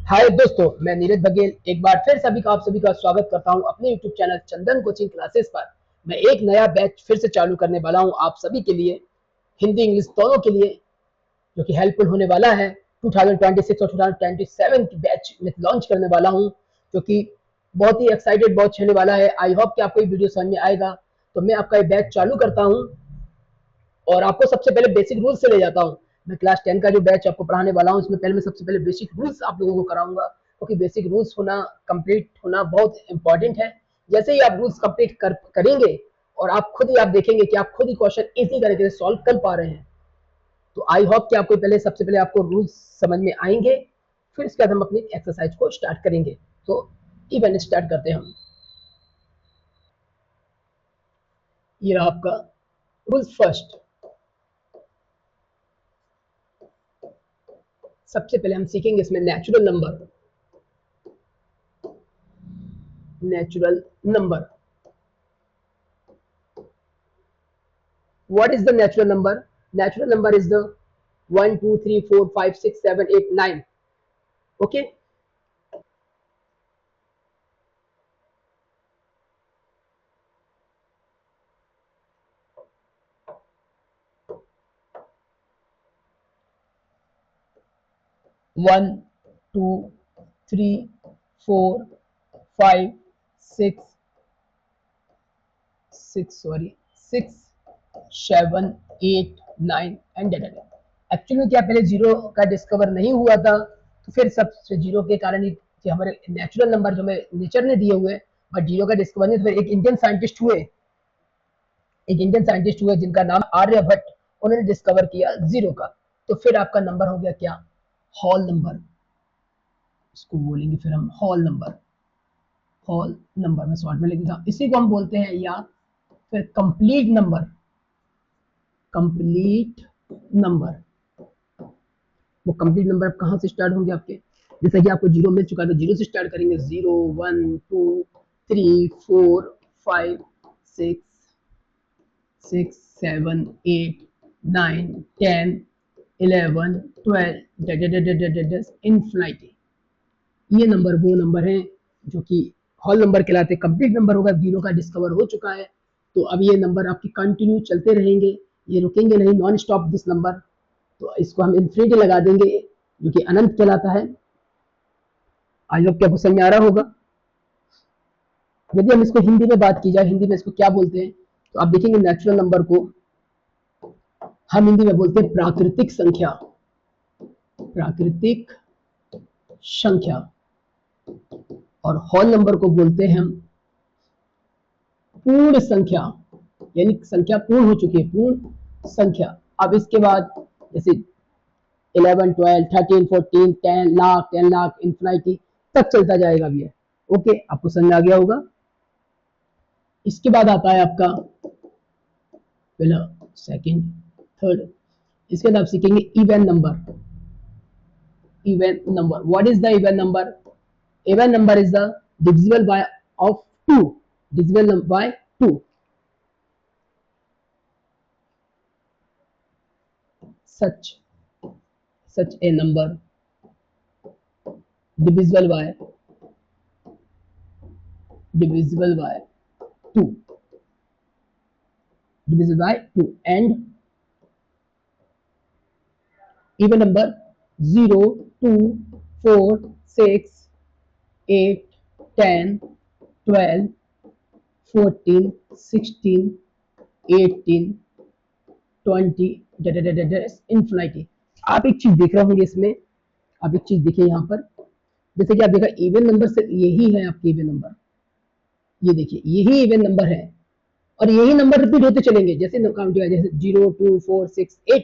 हाय दोस्तों, मैं नीरज बघेल एक बार फिर आप सभी का स्वागत करता हूं अपने यूट्यूब चैनल चंदन कोचिंग क्लासेस पर। मैं एक नया बैच फिर से चालू करने वाला हूं आप सभी के लिए, हिंदी इंग्लिश दोनों के लिए, जो कि हेल्पफुल होने वाला है। 2026 और 2027 की बैच में लॉन्च करने वाला हूं, जो कि बहुत ही एक्साइटेड बैच होने वाला है। आई होप कि आपको ये वीडियो समझ में आएगा। तो मैं आपका ये बैच चालू करता हूँ और आपको सबसे पहले बेसिक रूल्स से ले जाता हूँ। मैं क्लास 10 का जो बैच आपको पढ़ाने वाला हूँ, इसमें पहले मैं सबसे पहले बेसिक रूल्स आप लोगों को कराऊंगा, क्योंकि बेसिक रूल्स होना, कंप्लीट होना बहुत इंपॉर्टेंट है। जैसे ही आप रूल्स कंप्लीट करेंगे और आप देखेंगे कि आप खुद ही क्वेश्चन इजी तरीके से सॉल्व कर पा रहे हैं। तो आई होप कि आपको सबसे पहले आपको रूल्स समझ में आएंगे, फिर इसके बाद हम अपनी एक्सरसाइज को स्टार्ट करेंगे। तो इवन स्टार्ट करते हैं हम। ये रहा आपका रूल्स फर्स्ट। सबसे पहले हम सीखेंगे इसमें natural number. Natural number, what is the natural number? Natural number is the 1 2 3 4 5 6 7 8 9. Okay, 1 2 3 4 5 6 6 7 8 9 and actually में क्या पहले जीरो का डिस्कवर नहीं हुआ था, तो फिर सबसे जीरो के कारण ही हमारे नेचुरल नंबर जो हमें नेचर ने दिए हुए, बट जीरो का डिस्कवर नहीं। तो फिर एक इंडियन साइंटिस्ट हुए जिनका नाम आर्यभट्ट, उन्होंने डिस्कवर किया जीरो का। तो फिर आपका नंबर हो गया क्या? Hall number. इसको बोलेंगे फिर हम हॉल नंबर में शॉर्ट में लिख देता हूं। इसी को हम बोलते हैं या फिर कंप्लीट नंबर। कंप्लीट नंबर, वो कंप्लीट नंबर कहां से स्टार्ट होंगे आपके? जैसे कि आपको जीरो मिल चुका है तो जीरो से स्टार्ट करेंगे। 0 1 2 3 4 5 6 6 7 8 9 10 11 12 इन्फिनिटी। ये नंबर वो नंबर है जो कि हॉल नंबर कहलाते हैं। कंप्लीट नंबर होगा, जीरो का डिस्कवर हो चुका है, तो अब ये नंबर आपके कंटिन्यू चलते रहेंगे, ये रुकेंगे नहीं, नॉन स्टॉप दिस नंबर। तो इसको हम इन्फिनिटी लगा देंगे, जो कि अनंत कहलाता है। आई होप आपको समझ में आ रहा होगा। यदि हम इसको हिंदी में बात की जाए, हिंदी में इसको क्या बोलते हैं, तो आप देखेंगे नेचुरल नंबर को हम हिंदी में बोलते हैं प्राकृतिक संख्या। प्राकृतिक संख्या। और होल नंबर को बोलते हैं हम पूर्ण संख्या, यानी संख्या पूर्ण हो चुकी है, पूर्ण संख्या। अब इसके बाद जैसे 11 12 13 14 10 लाख इन्फिनिटी तक चलता जाएगा भी है। ओके, आपको समझ में आ गया होगा। इसके बाद आता है आपका पहला, सेकंड, थर्ड। इसके बाद आप सीखेंगे even number. Even number, what is the even number? Even number is the divisible by of 2, divisible by 2। such a number divisible by 2, divisible by 2, and even number 0 2 4 6 8 10 12 14 16 18 20 infinity. आप एक चीज देख रहे होंगे इसमें, आप एक चीज देखिए यहाँ पर, जैसे कि आप देखा इवन नंबर से यही है आपके इवन नंबर, ये देखिए यही इवन नंबर है और यही नंबर रिपीट होते चलेंगे जैसे काउंट किया, जैसे 0 2 4 6 8,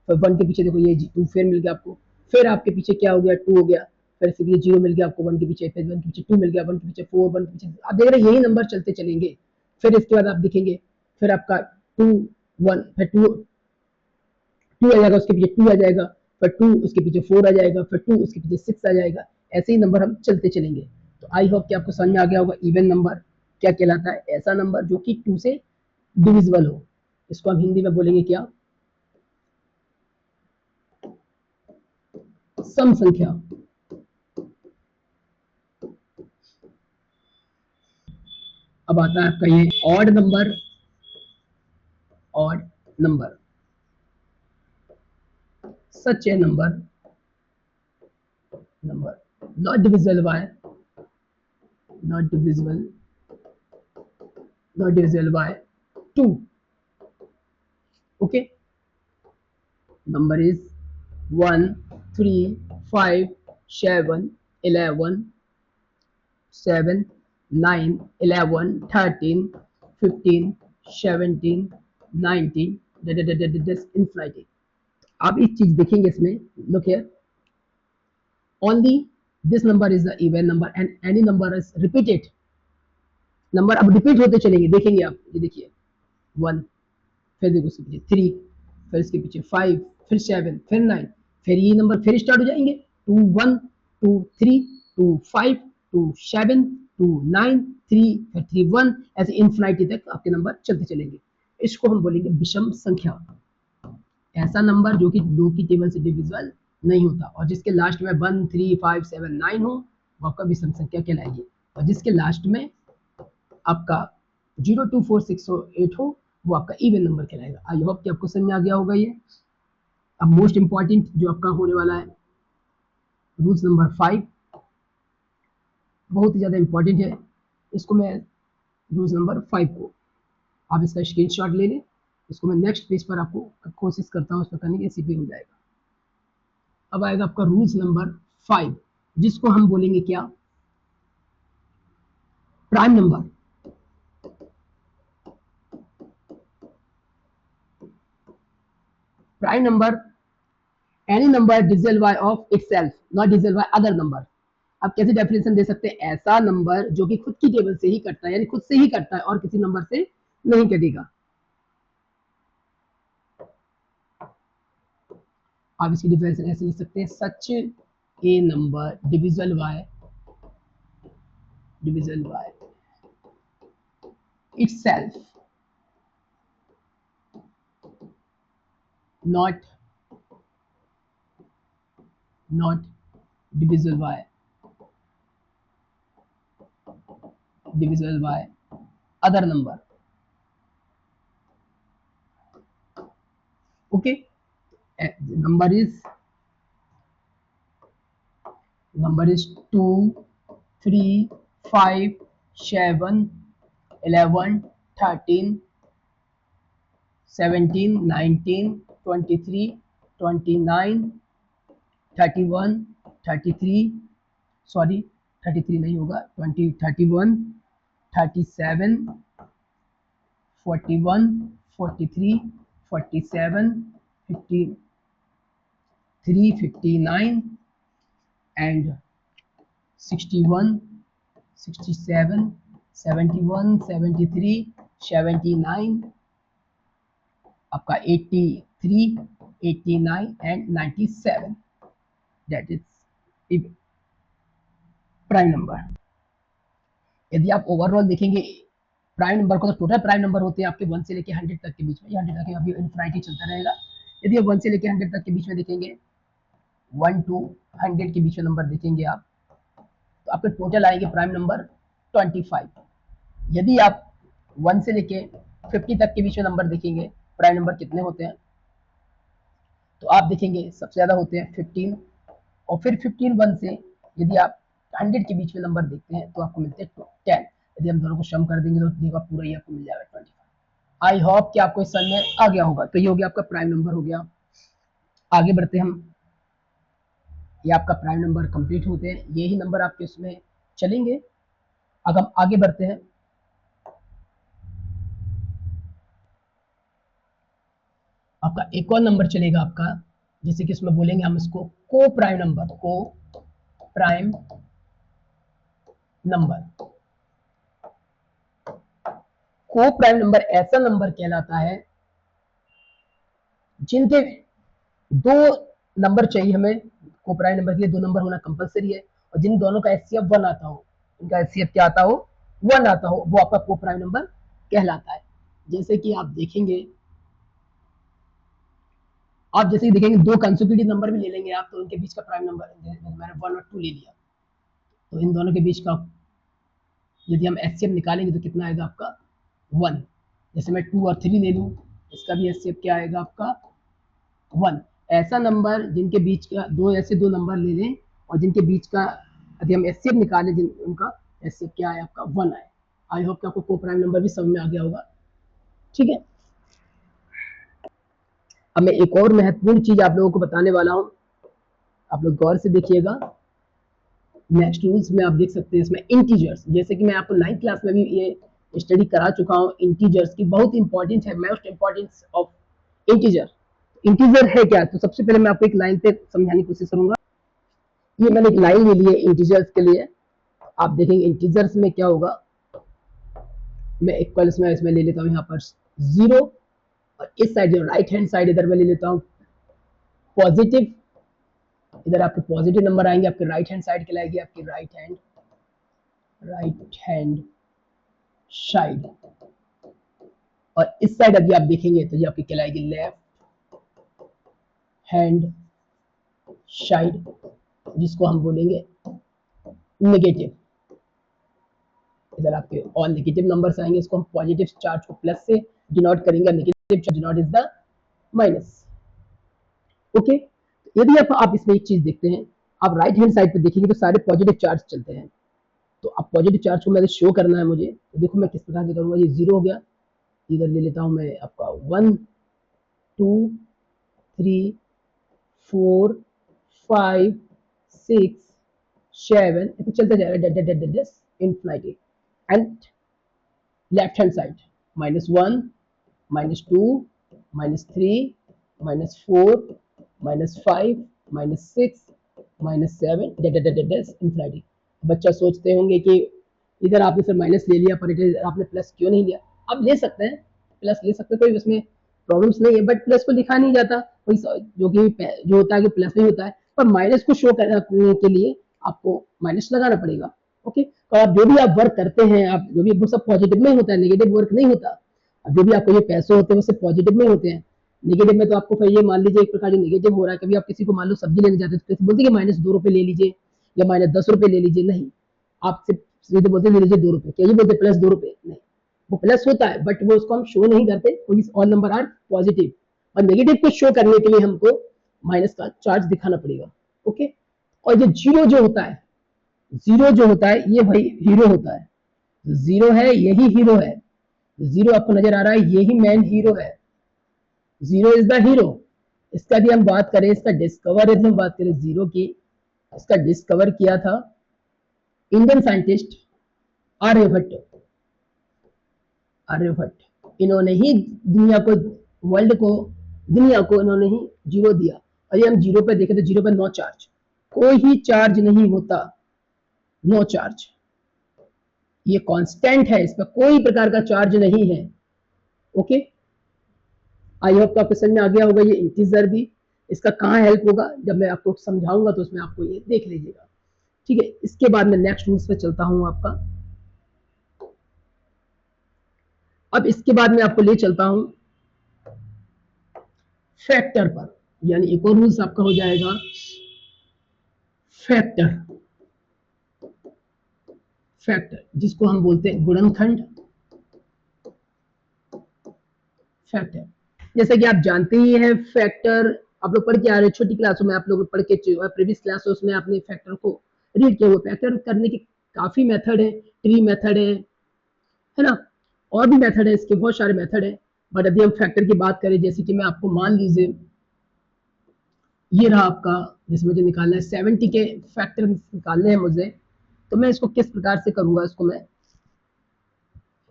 फिर 1 के पीछे देखो ये 2 फिर मिल गया आपको, फिर आपके पीछे क्या हो गया 2 हो गया, फिर से ये 0 मिल गया आपको 1 के पीछे, फिर 1 के पीछे 2 मिल गया, 1 के पीछे 4, 1 के पीछे, आप देख रहे हैं यही नंबर चलते चलेंगे। फिर इसके बाद आप देखेंगे फिर आपका 2 1, फिर 2 2 आ जाएगा, उसके पीछे 2 आ जाएगा, फिर 2 उसके पीछे 4 आ जाएगा, फिर 2 उसके पीछे 6 आ जाएगा, ऐसे ही नंबर हम चलते चलेंगे। तो आई होप कि आपको समझ में आ गया होगा इवन नंबर क्या कहलाता है, ऐसा नंबर जो कि 2 से डिविजिबल हो, इसको हम हिंदी में बोलेंगे क्या, सम संख्या। अब आता है आपका ये odd number, odd number, such a number, number not divisible by, not divisible, not divisible by 2, okay, number is 1 3 5 7 11 7 9 11 13 15 17 19 infinity। आप एक चीज देखेंगे इसमें, look here, only this number is the even number and any number is repeated, number अब repeat होते चलेंगे, देखेंगे आप, ये देखिए 1, फिर देखो उसके पीछे 3, फिर इसके पीछे 5, फिर 7, फिर 9, फिर ये नंबर फिर स्टार्ट हो जाएंगे 2 1 2 3 2 5 2 7 2 9 3, फिर 3 1, ऐसे इन्फिनिटी तक आपके नंबर चलते चलेंगे। इसको हम बोलेंगे विषम संख्या, ऐसा नंबर जो कि 2 की टेबल से डिविजिबल नहीं होता और जिसके लास्ट में 1 3 5 7 9 हो वो आपका विषम संख्या कहलाएगी, और जिसके लास्ट में आपका 0 2 4 6 8 हो वो आपका इवन नंबर कहलाएगा। आई होप कि आपको समझ में आ गया होगा ये। अब मोस्ट इंपॉर्टेंट जो आपका होने वाला है रूल्स नंबर 5, बहुत ही ज्यादा इंपॉर्टेंट है, इसको मैं रूल्स नंबर 5 को आप इसका स्क्रीनशॉट ले लें, इसको मैं नेक्स्ट पेज पर आपको कोशिश करता हूँ उस पर करने की, ऐसे भी हो जाएगा। अब आएगा आपका रूल्स नंबर 5 जिसको हम बोलेंगे क्या, prime number. Prime number any number divisible bye of itself not divisible by other number. आप कैसे डेफिनेशन दे सकते हैं, ऐसा नंबर जो कि खुद की टेबल से ही कटता है, यानी खुद से ही कटता है और किसी नंबर से नहीं कटेगा। आप इसकी डेफिनेशन ऐसे लिख सकते हैं, such a number divisible by itself not divisible by other number, okay, number is 2 3 5 7 11 13 17 19 23 29 31 33, sorry 33 नहीं होगा, 20 31 37 41 43 47 53 59 and 61 67 71 73 79, आपका 83 89 and 97, that is prime number. यदि आप ओवरऑल देखेंगे प्राइम नंबर को, तो टोटल प्राइम नंबर होते हैं आपके 1 से लेके 100 तक के बीच में, 100 तक अभी इन्फिनिटी चलता रहेगा। यदि आप 1 से लेके 100 तक के बीच में देखेंगे, 1 to 100 के बीच में नंबर देखेंगे आप, तो आपके टोटल आएंगे प्राइम नंबर 25। यदि आप 1 से लेके 50 तक के बीच में नंबर देखेंगे, प्राइम नंबर कितने होते हैं, तो आप देखेंगे सबसे ज्यादा होते हैं 15, और फिर 15 1 से यदि आप 100 के बीच में नंबर देखते हैं तो आपको मिलते हैं 10। यदि हम दोनों को सम कर देंगे तो देखो पूरा ही आपको मिल जाएगा 25। आई होप कि आपको इस समझ में आ गया होगा। तो ये हो गया आपका प्राइम नंबर हो गया। आगे बढ़ते हम ये आपका प्राइम नंबर कंप्लीट होते हैं, यही नंबर आपके उसमें चलेंगे। अब हम आगे बढ़ते हैं। आपका एक और नंबर चलेगा आपका, जैसे कि इसमें बोलेंगे हम इसको को प्राइम नंबर, को प्राइम नंबर। को प्राइम नंबर ऐसा नंबर कहलाता है जिनके दो नंबर चाहिए हमें। को प्राइम नंबर के लिए दो नंबर होना कंपलसरी है, और जिन दोनों का एचसीएफ 1 आता हो, उनका एचसीएफ क्या आता हो, 1 आता हो, वो आपका को प्राइम नंबर कहलाता है। जैसे कि आप देखेंगे, दो कंसेक्यूटिव नंबर भी ले लेंगे आप, तो उनके बीच का प्राइम नंबर, मैंने 1 और 2 ले लिया, तो इन दोनों के बीच का यदि हम एचसीएफ निकालेंगे तो कितना आएगा आपका 1। जैसे मैं 2 और 3 ले लूँ, इसका भी एचसीएफ क्या आएगा आपका 1। ऐसा नंबर जिनके बीच का ऐसे दो नंबर ले लें और जिनके बीच का यदि हम एचसीएफ निकालें, उनका एचसीएफ क्या है आपका 1 आए। आई होप कि आपको को प्राइम नंबर भी समझ में आ गया होगा। ठीक है, अब मैं एक और महत्वपूर्ण चीज आप लोगों को बताने वाला हूं, आप लोग गौर से देखिएगा। नेक्स्ट रूल्स में आप देख सकते हैं इसमें इंटीजर्स, जैसे कि मैं आपको 9th क्लास में भी ये स्टडी करा चुका हूँ इंटीजर्स की, बहुत इंपॉर्टेंट है, most importance of integer. Integer है क्या, तो सबसे पहले मैं आपको एक लाइन पे समझाने की कोशिश करूंगा। ये मैंने एक लाइन ले ली है इंटीजर्स के लिए। आप देखेंगे इंटीजर्स में क्या होगा, मैं इक्वल्स में इसमें ले लेता हूँ यहाँ पर 0, और इस साइड जो राइट हैंड साइड इधर मैं ले लेता हूँ पॉजिटिव। इधर आपके पॉजिटिव नंबर आएंगे, आपके राइट हैंड साइड कहलाएगी आपकी राइट हैंड साइड, और इस साइड अभी आप देखेंगे तो ये आपकी कहलाएगी लेफ्ट हैंड साइड, जिसको हम बोलेंगे नेगेटिव। इधर आपके ऑल नेगेटिव नंबर्स आएंगे, इसको हम पॉजिटिव चार्ज को प्लस से डिनोट करेंगे, negative charge denote is the minus. Okay, यदि आप इसमें एक चीज देखते हैं, आप राइट हैंड साइड पे देखेंगे तो सारे पॉजिटिव चार्ज चलते हैं। तो अब पॉजिटिव चार्ज को मैंने शो करना है मुझे, तो देखो मैं किस प्रकार से करूंगा। ये 0 हो गया, इधर ले लेता हूं मैं आपका 1 2 3 4 5 6 7, ऐसे चलते जाएगा infinity. And left hand side -1 -2 -3 -4 -5 -6 -7 infinity. बच्चा सोचते होंगे कि इधर आपने सिर्फ माइनस ले लिया, पर इधर आपने प्लस क्यों नहीं लिया। आप ले सकते हैं, प्लस ले सकते हैं, कोई उसमें प्रॉब्लम्स नहीं है, बट प्लस को लिखा नहीं जाता, जो होता है कि प्लस नहीं होता है, पर माइनस को शो करने के लिए आपको माइनस लगाना पड़ेगा। ओके, तो आप जो भी आप वर्क करते हैं, आप जो भी, वो सब पॉजिटिव में होता है, नेगेटिव वर्क नहीं होता। जो भी आपको ये पैसे होते हैं वो सब पॉजिटिव में होते हैं। नेगेटिव में तो आपको फिर ये मान लीजिए एक प्रकार से नेगेटिव हो रहा है, कभी आप किसी को मान लो सब्जी लेने जाते हैं तो बोलते हैं कि -2 रुपए ले लीजिए या -10 रुपए ले लीजिए, नहीं, आप सिर्फ सीधे बोलते ले लीजिए 2 रुपए, क्या ये बोलते +2 रुपए, नहीं, वो प्लस होता है बट वो उसको हम शो नहीं करते, ऑल नंबर आर पॉजिटिव। और नेगेटिव को शो करने के लिए हमको माइनस का चार्ज दिखाना पड़ेगा। ओके, और ये जीरो जो होता है, जीरो जो होता है ये भाई हीरो होता है, जीरो है यही हीरो है, जीरो आपको नजर आ रहा है, यही मैन हीरो है, जीरो इज द हीरो। इसका भी हम बात करें, इसका डिस्कवर यदि हम बात करें जीरो की, इसका डिस्कवर किया था इंडियन साइंटिस्ट आर्यभट्ट। आर्यभट्ट इन्होंने ही दुनिया को, वर्ल्ड को, दुनिया को इन्होंने ही जीरो दिया। और ये हम जीरो पे देखें तो जीरो पे नो चार्ज, कोई ही चार्ज नहीं होता, नो चार्ज, ये कांस्टेंट है, इस पर कोई प्रकार का चार्ज नहीं है। ओके, आई होप आपको समझ में आ गया होगा। ये इंटीजर भी, इसका कहाँ हेल्प होगा जब मैं आपको समझाऊंगा, तो उसमें आपको ये देख लीजिएगा। ठीक है, इसके बाद में नेक्स्ट रूल्स पे चलता हूं आपका। अब इसके बाद में आपको ले चलता हूं फैक्टर पर, यानी एक और रूल्स आपका हो जाएगा फैक्टर। फैक्टर जिसको हम बोलते हैं गुणनखंड फैक्टर। जैसे कि आप जानते ही हैं फैक्टर, आप लोग पढ़ के आ रहे हैं छोटी क्लासों में, आप लोग पढ़ के प्रीवियस क्लासों में आपने फैक्टर को रीड किया हुआ। फैक्टर करने के काफी मेथड है, ट्री मेथड है ना, और भी मेथड है, इसके बहुत सारे मेथड है। बट यदि हम फैक्टर की बात करें, जैसे कि मैं आपको मान लीजिए ये रहा आपका, जिसमें मुझे निकालना है 70 के फैक्टर निकालने हैं मुझे। तो मैं इसको किस प्रकार से करूंगा, इसको मैं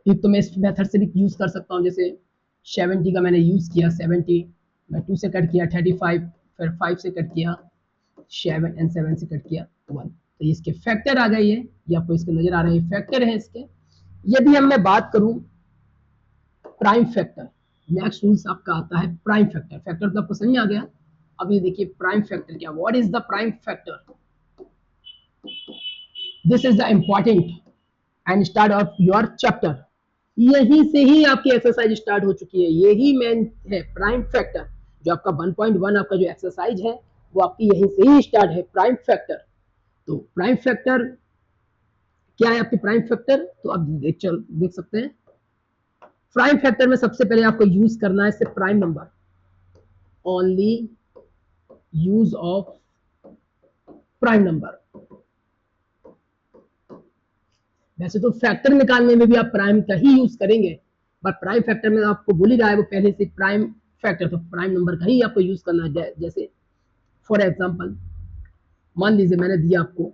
एक तो मैं इस मेथड से भी यूज कर सकता हूँ, जैसे 70 का मैंने यूज किया, 70 मैं 2 से कट किया 35, फिर 5 से कट किया 7 एंड 7 से कट किया 1, तो इसके फैक्टर आ गए। ये आपको इसके नजर आ रहे हैं, फैक्टर है इसके। यदि हम मैं बात करूं प्राइम फैक्टर, नेक्स्ट रूल्स आपका आता है प्राइम फैक्टर। फैक्टर तो आपको समझ में आ गया। अब ये देखिए प्राइम फैक्टर क्या, what is the prime factor. This is the important and start of your chapter. यहीं से ही आपकी एक्सरसाइज स्टार्ट हो चुकी है, यही मेन है प्राइम फैक्टर। जो आपका 1.1 आपका जो एक्सरसाइज है वो आपकी यहीं से ही स्टार्ट है, प्राइम फैक्टर। तो प्राइम फैक्टर क्या है आपकी प्राइम फैक्टर, तो आप देख सकते हैं। प्राइम फैक्टर में सबसे पहले आपको यूज करना है सिर्फ prime number, only use of prime number. वैसे तो फैक्टर निकालने में भी आप प्राइम का ही यूज करेंगे, बट प्राइम फैक्टर में आपको बोल ही रहा है वो पहले से प्राइम फैक्टर, तो प्राइम नंबर का ही आपको यूज करना है। जैसे फॉर एग्जांपल मान लीजिए मैंने दिया आपको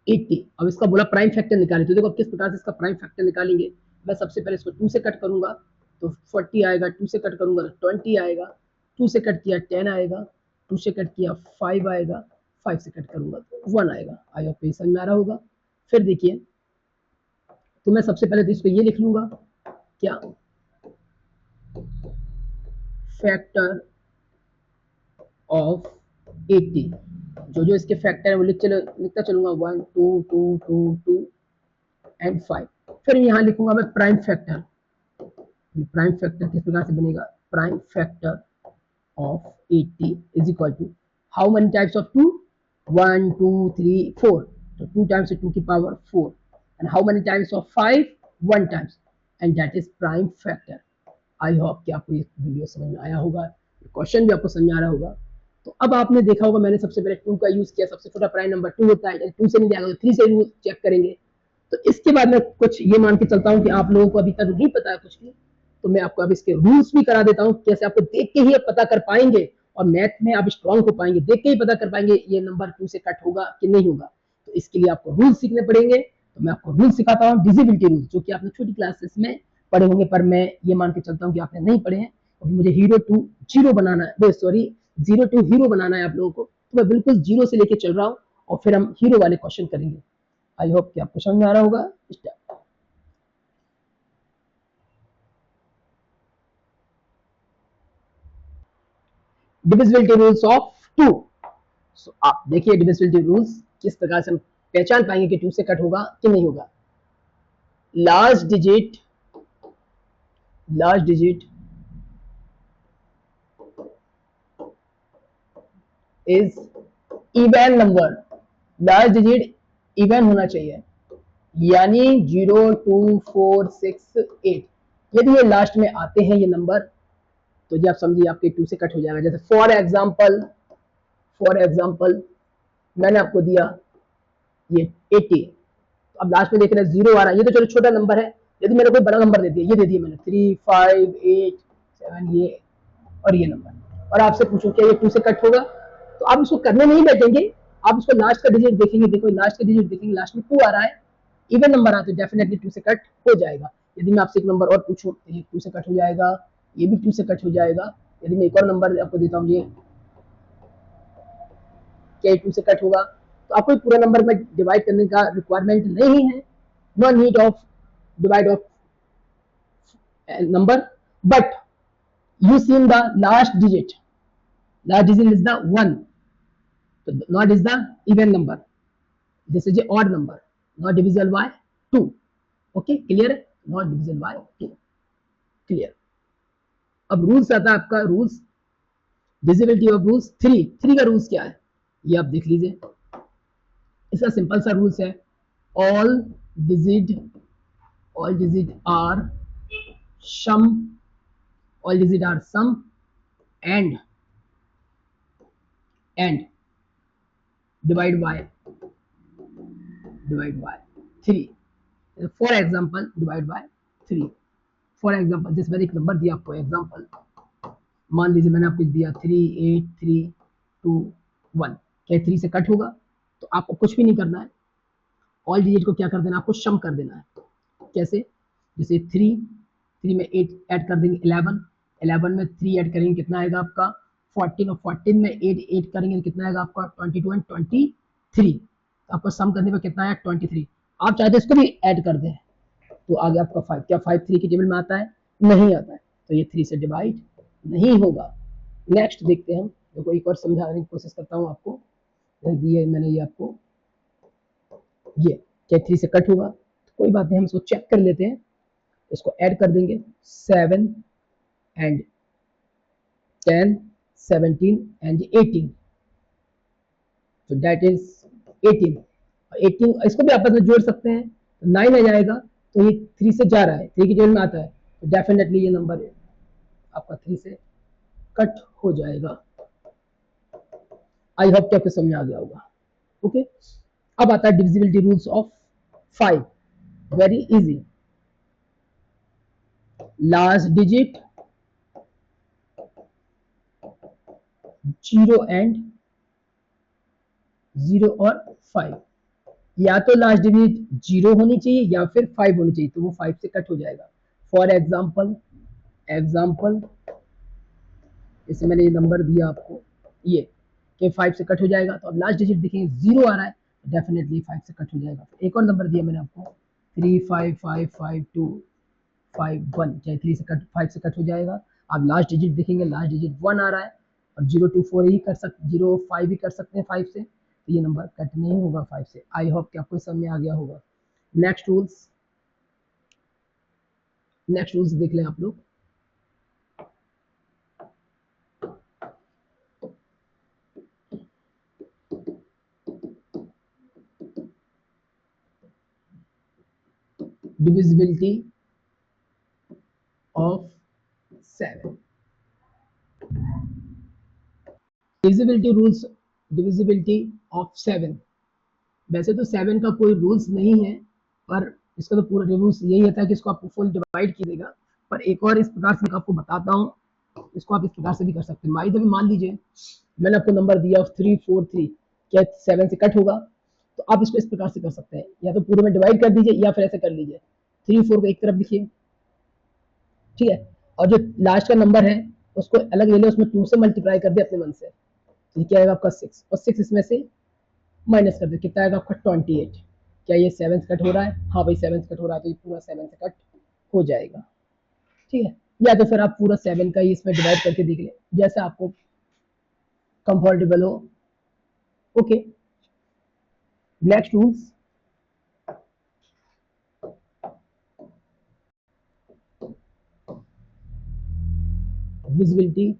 80, अब इसका बोला प्राइम फैक्टर निकालें, तो देखो किस प्रकार से इसका प्राइम फैक्टर निकालेंगे। मैं सबसे पहले इसको 2 से कट करूंगा तो 40 आएगा, 2 से कट करूंगा तो 20 आएगा, 2 से कट किया 10 आएगा, 2 से कट किया 5 आएगा, 5 से कट करूंगा तो 1 आएगा। आई होप समझ में आ रहा होगा। फिर देखिए, तो मैं सबसे पहले तो इसको ये लिख लूंगा क्या, फैक्टर ऑफ 80। जो जो इसके फैक्टर है वो लिखता चलूंगा 1 2 2 2 2 एंड 5। फिर यहाँ लिखूंगा मैं प्राइम फैक्टर। प्राइम फैक्टर किस प्रकार से बनेगा, prime factor of 80 is equal to how many types of 2, 1 2 3 4, तो 2 टाइम्स 2 की power 4, and how many times of 5, 1 times, and that is prime factor. I hope कि आपको ये वीडियो समझ में आया होगा, क्वेश्चन भी आपको समझ में आ रहा होगा। तो अब आपने देखा होगा मैंने सबसे पहले 2 का यूज किया, सबसे छोटा प्राइम नंबर 2 होता है, 2 से नहीं जाएगा तो 3 से चेक करेंगे। तो इसके बाद मैं कुछ ये मान के चलता हूँ कि आप लोगों को अभी तक नहीं पता है कुछ भी, तो मैं आपको अब इसके रूल्स भी करा देता हूँ, कैसे आपको देख के ही आप पता कर पाएंगे और मैथ में आप स्ट्रांग हो पाएंगे, देख के ही पता कर पाएंगे ये नंबर 2 से कट होगा कि नहीं होगा। तो इसके लिए आपको रूल्स सीखने पड़ेंगे। तो मैं आपको रूल्स सिखाता हूँ, डिजिबिलिटी रूल्स, जो कि आपने छोटी क्लासेस में पढ़े होंगे, पर मैं ये मान के चलता हूँ कि आपने नहीं पढ़े हैं। क्योंकि मुझे हीरो टू जीरो बनाना है, सॉरी 0 टू हीरो बनाना है आप लोगों को, तो मैं बिल्कुल जीरो से लेके चल रहा हूँ और फिर हम हीरो वाले क्वेश्चन करेंगे। आई होप कि आपको समझ में आ रहा होगा। Divisibility rules of 2। सो आप देखिए डिविजिबिलिटी रूल्स किस प्रकार से हम पहचान पाएंगे कि 2 से कट होगा कि नहीं होगा। Large digit is even number, large digit even होना चाहिए, यानी 0 2 4 6 8। यदि ये लास्ट में आते हैं ये नंबर, तो ये आप समझिए आपके 2 से कट हो जाएगा। जैसे फॉर एग्जाम्पल मैंने आपको दिया ये 80, तो अब लास्ट में देख रहे हैं 0 आ रहा है, ये तो चलो छोटा नंबर है। यदि मैंने कोई बड़ा नंबर दे दिया, ये दे दिया मैंने 3 5 8 7 ये और ये नंबर, और आपसे पूछूं क्या ये 2 से कट होगा, तो आप इसको करने नहीं बैठेंगे, आप इसको लास्ट का डिजिट देखेंगे। देखो लास्ट का डिजिट देखेंगे, लास्ट में 2 आ रहा है, इवन नंबर आता है, डेफिनेटली 2 से कट हो जाएगा। यदि मैं आपसे एक नंबर और पूछूं तो ये 2 से कट हो जाएगा, ये भी 2 से कट हो जाएगा। यदि मैं एक और नंबर आपको देता हूँ, ये क्या 2 से कट होगा, तो आपको पूरा नंबर में डिवाइड करने का रिक्वायरमेंट नहीं है, no need of divide of number, but you seen the last digit is the 1, so not is the even number, this is a odd number, not divisible by 2. Okay, clear, not divisible by 2, clear। अब rules आता है आपका, rules divisibility of rules 3 का rules क्या है ये आप देख लीजिए। इसका सिंपल सा रूल्स है, all digit are sum, all digit are sum and divide by 3। For example divide by 3। For example जैसे मैंने एक नंबर दिया आपको एग्जाम्पल, मान लीजिए मैंने आपको दिया 3 8 3 2 1। क्या 3 से कट होगा? तो आपको कुछ भी नहीं करना है, ऑल डिजिट को क्या कर देना, आपको सम कर देना है। कैसे? जैसे 3 में 8 ऐड कर देंगे 11 में 3 ऐड करेंगे कितना आएगा आपका 14, और 14 में 8 ऐड करेंगे कितना आएगा आपका 22 एंड 23। आपको सम करने पर कितना आया 23। आप चाहते इसको भी ऐड कर दें तो आगे आपका 5। क्या 5 3 की टेबल में आता है? नहीं आता है, तो ये 3 से डिवाइड नहीं होगा। नेक्स्ट देखते हैं हम, देखो एक और समझाने की कोशिश करता हूँ आपको। दिए मैंने ये आपको, ये क्या 3 से कट होगा? तो कोई बात नहीं, हम इसको चेक कर लेते हैं। इसको ऐड कर देंगे 7 एंड 10 17 एंड 18, तो दैट इज 18। 18 इसको भी आपस में जोड़ सकते हैं, तो 9 आ जाएगा। तो ये 3 से जा रहा है, 3 की टेबल में आता है, तो डेफिनेटली ये नंबर आपका 3 से कट हो जाएगा। आई होप कि आपको समझ आ गया होगा। ओके, अब आता है divisibility rules of 5। Very easy. Last digit 0 and 0 और 5, या तो लास्ट डिजिट 0 होनी चाहिए या फिर 5 होनी चाहिए, तो वो 5 से कट हो जाएगा। फॉर एग्जाम्पल जैसे मैंने ये नंबर दिया आपको, ये कि 5 से कट हो जाएगा, तो अब लास्ट डिजिट देखेंगे 0 आ रहा है, डेफिनेटली 5 से कट हो जाएगा। एक और नंबर दिया मैंने आपको 3 5 5 5 2 5 1, चाहे 3 से कट 5 से कट हो जाएगा। आप लास्ट डिजिट देखेंगे, लास्ट डिजिट 1 आ रहा है, और 0 2 4 ही कर सकते, 0 5 ही कर सकते हैं 5 से, तो ये नंबर कट नहीं होगा 5 से। आई होप कि आपको समझ में आ गया होगा। नेक्स्ट रूल्स देख लें आप लोग। Divisibility of 7। Divisibility of 7। वैसे तो 7 का कोई रूल्स नहीं है, पर इसका तो पूरा रूल्स यही होता है कि इसको आपको फुल डिवाइड कीजिएगा। पर एक और इस प्रकार से आपको बताता हूँ, इसको आप इस प्रकार से भी कर सकते हैं। मान लीजिए मैंने आपको नंबर दिया 343, क्या 7 से कट होगा? तो आप इसको इस प्रकार से कर सकते हैं, या तो पूरे में डिवाइड कर दीजिए या फिर ऐसे कर लीजिए, 3 4 को एक तरफ लिखिए, ठीक है, और जो लास्ट का नंबर है उसको अलग ले लो, उसमें 2 से मल्टीप्लाई कर दे अपने मन से, तो ये क्या आएगा आपका 6, और 6 इसमें से माइनस कर दे, कितना आएगा आपका 28। क्या ये 7 से कट हो रहा है? हाँ भाई 7 से कट हो रहा है, तो ये पूरा 7 से कट हो जाएगा, ठीक है। या तो फिर आप पूरा 7 का ही इसमें डिवाइड करके देख लें, जैसा आपको कंफर्टेबल हो। Okay, next rules. Visibility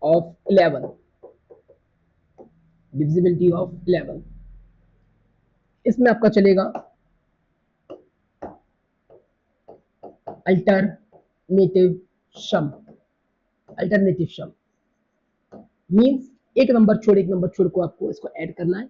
of 11। Divisibility of 11, इसमें आपका चलेगा अल्टरनेटिव सम। अल्टरनेटिव सम मींस एक नंबर को आपको इसको ऐड करना है,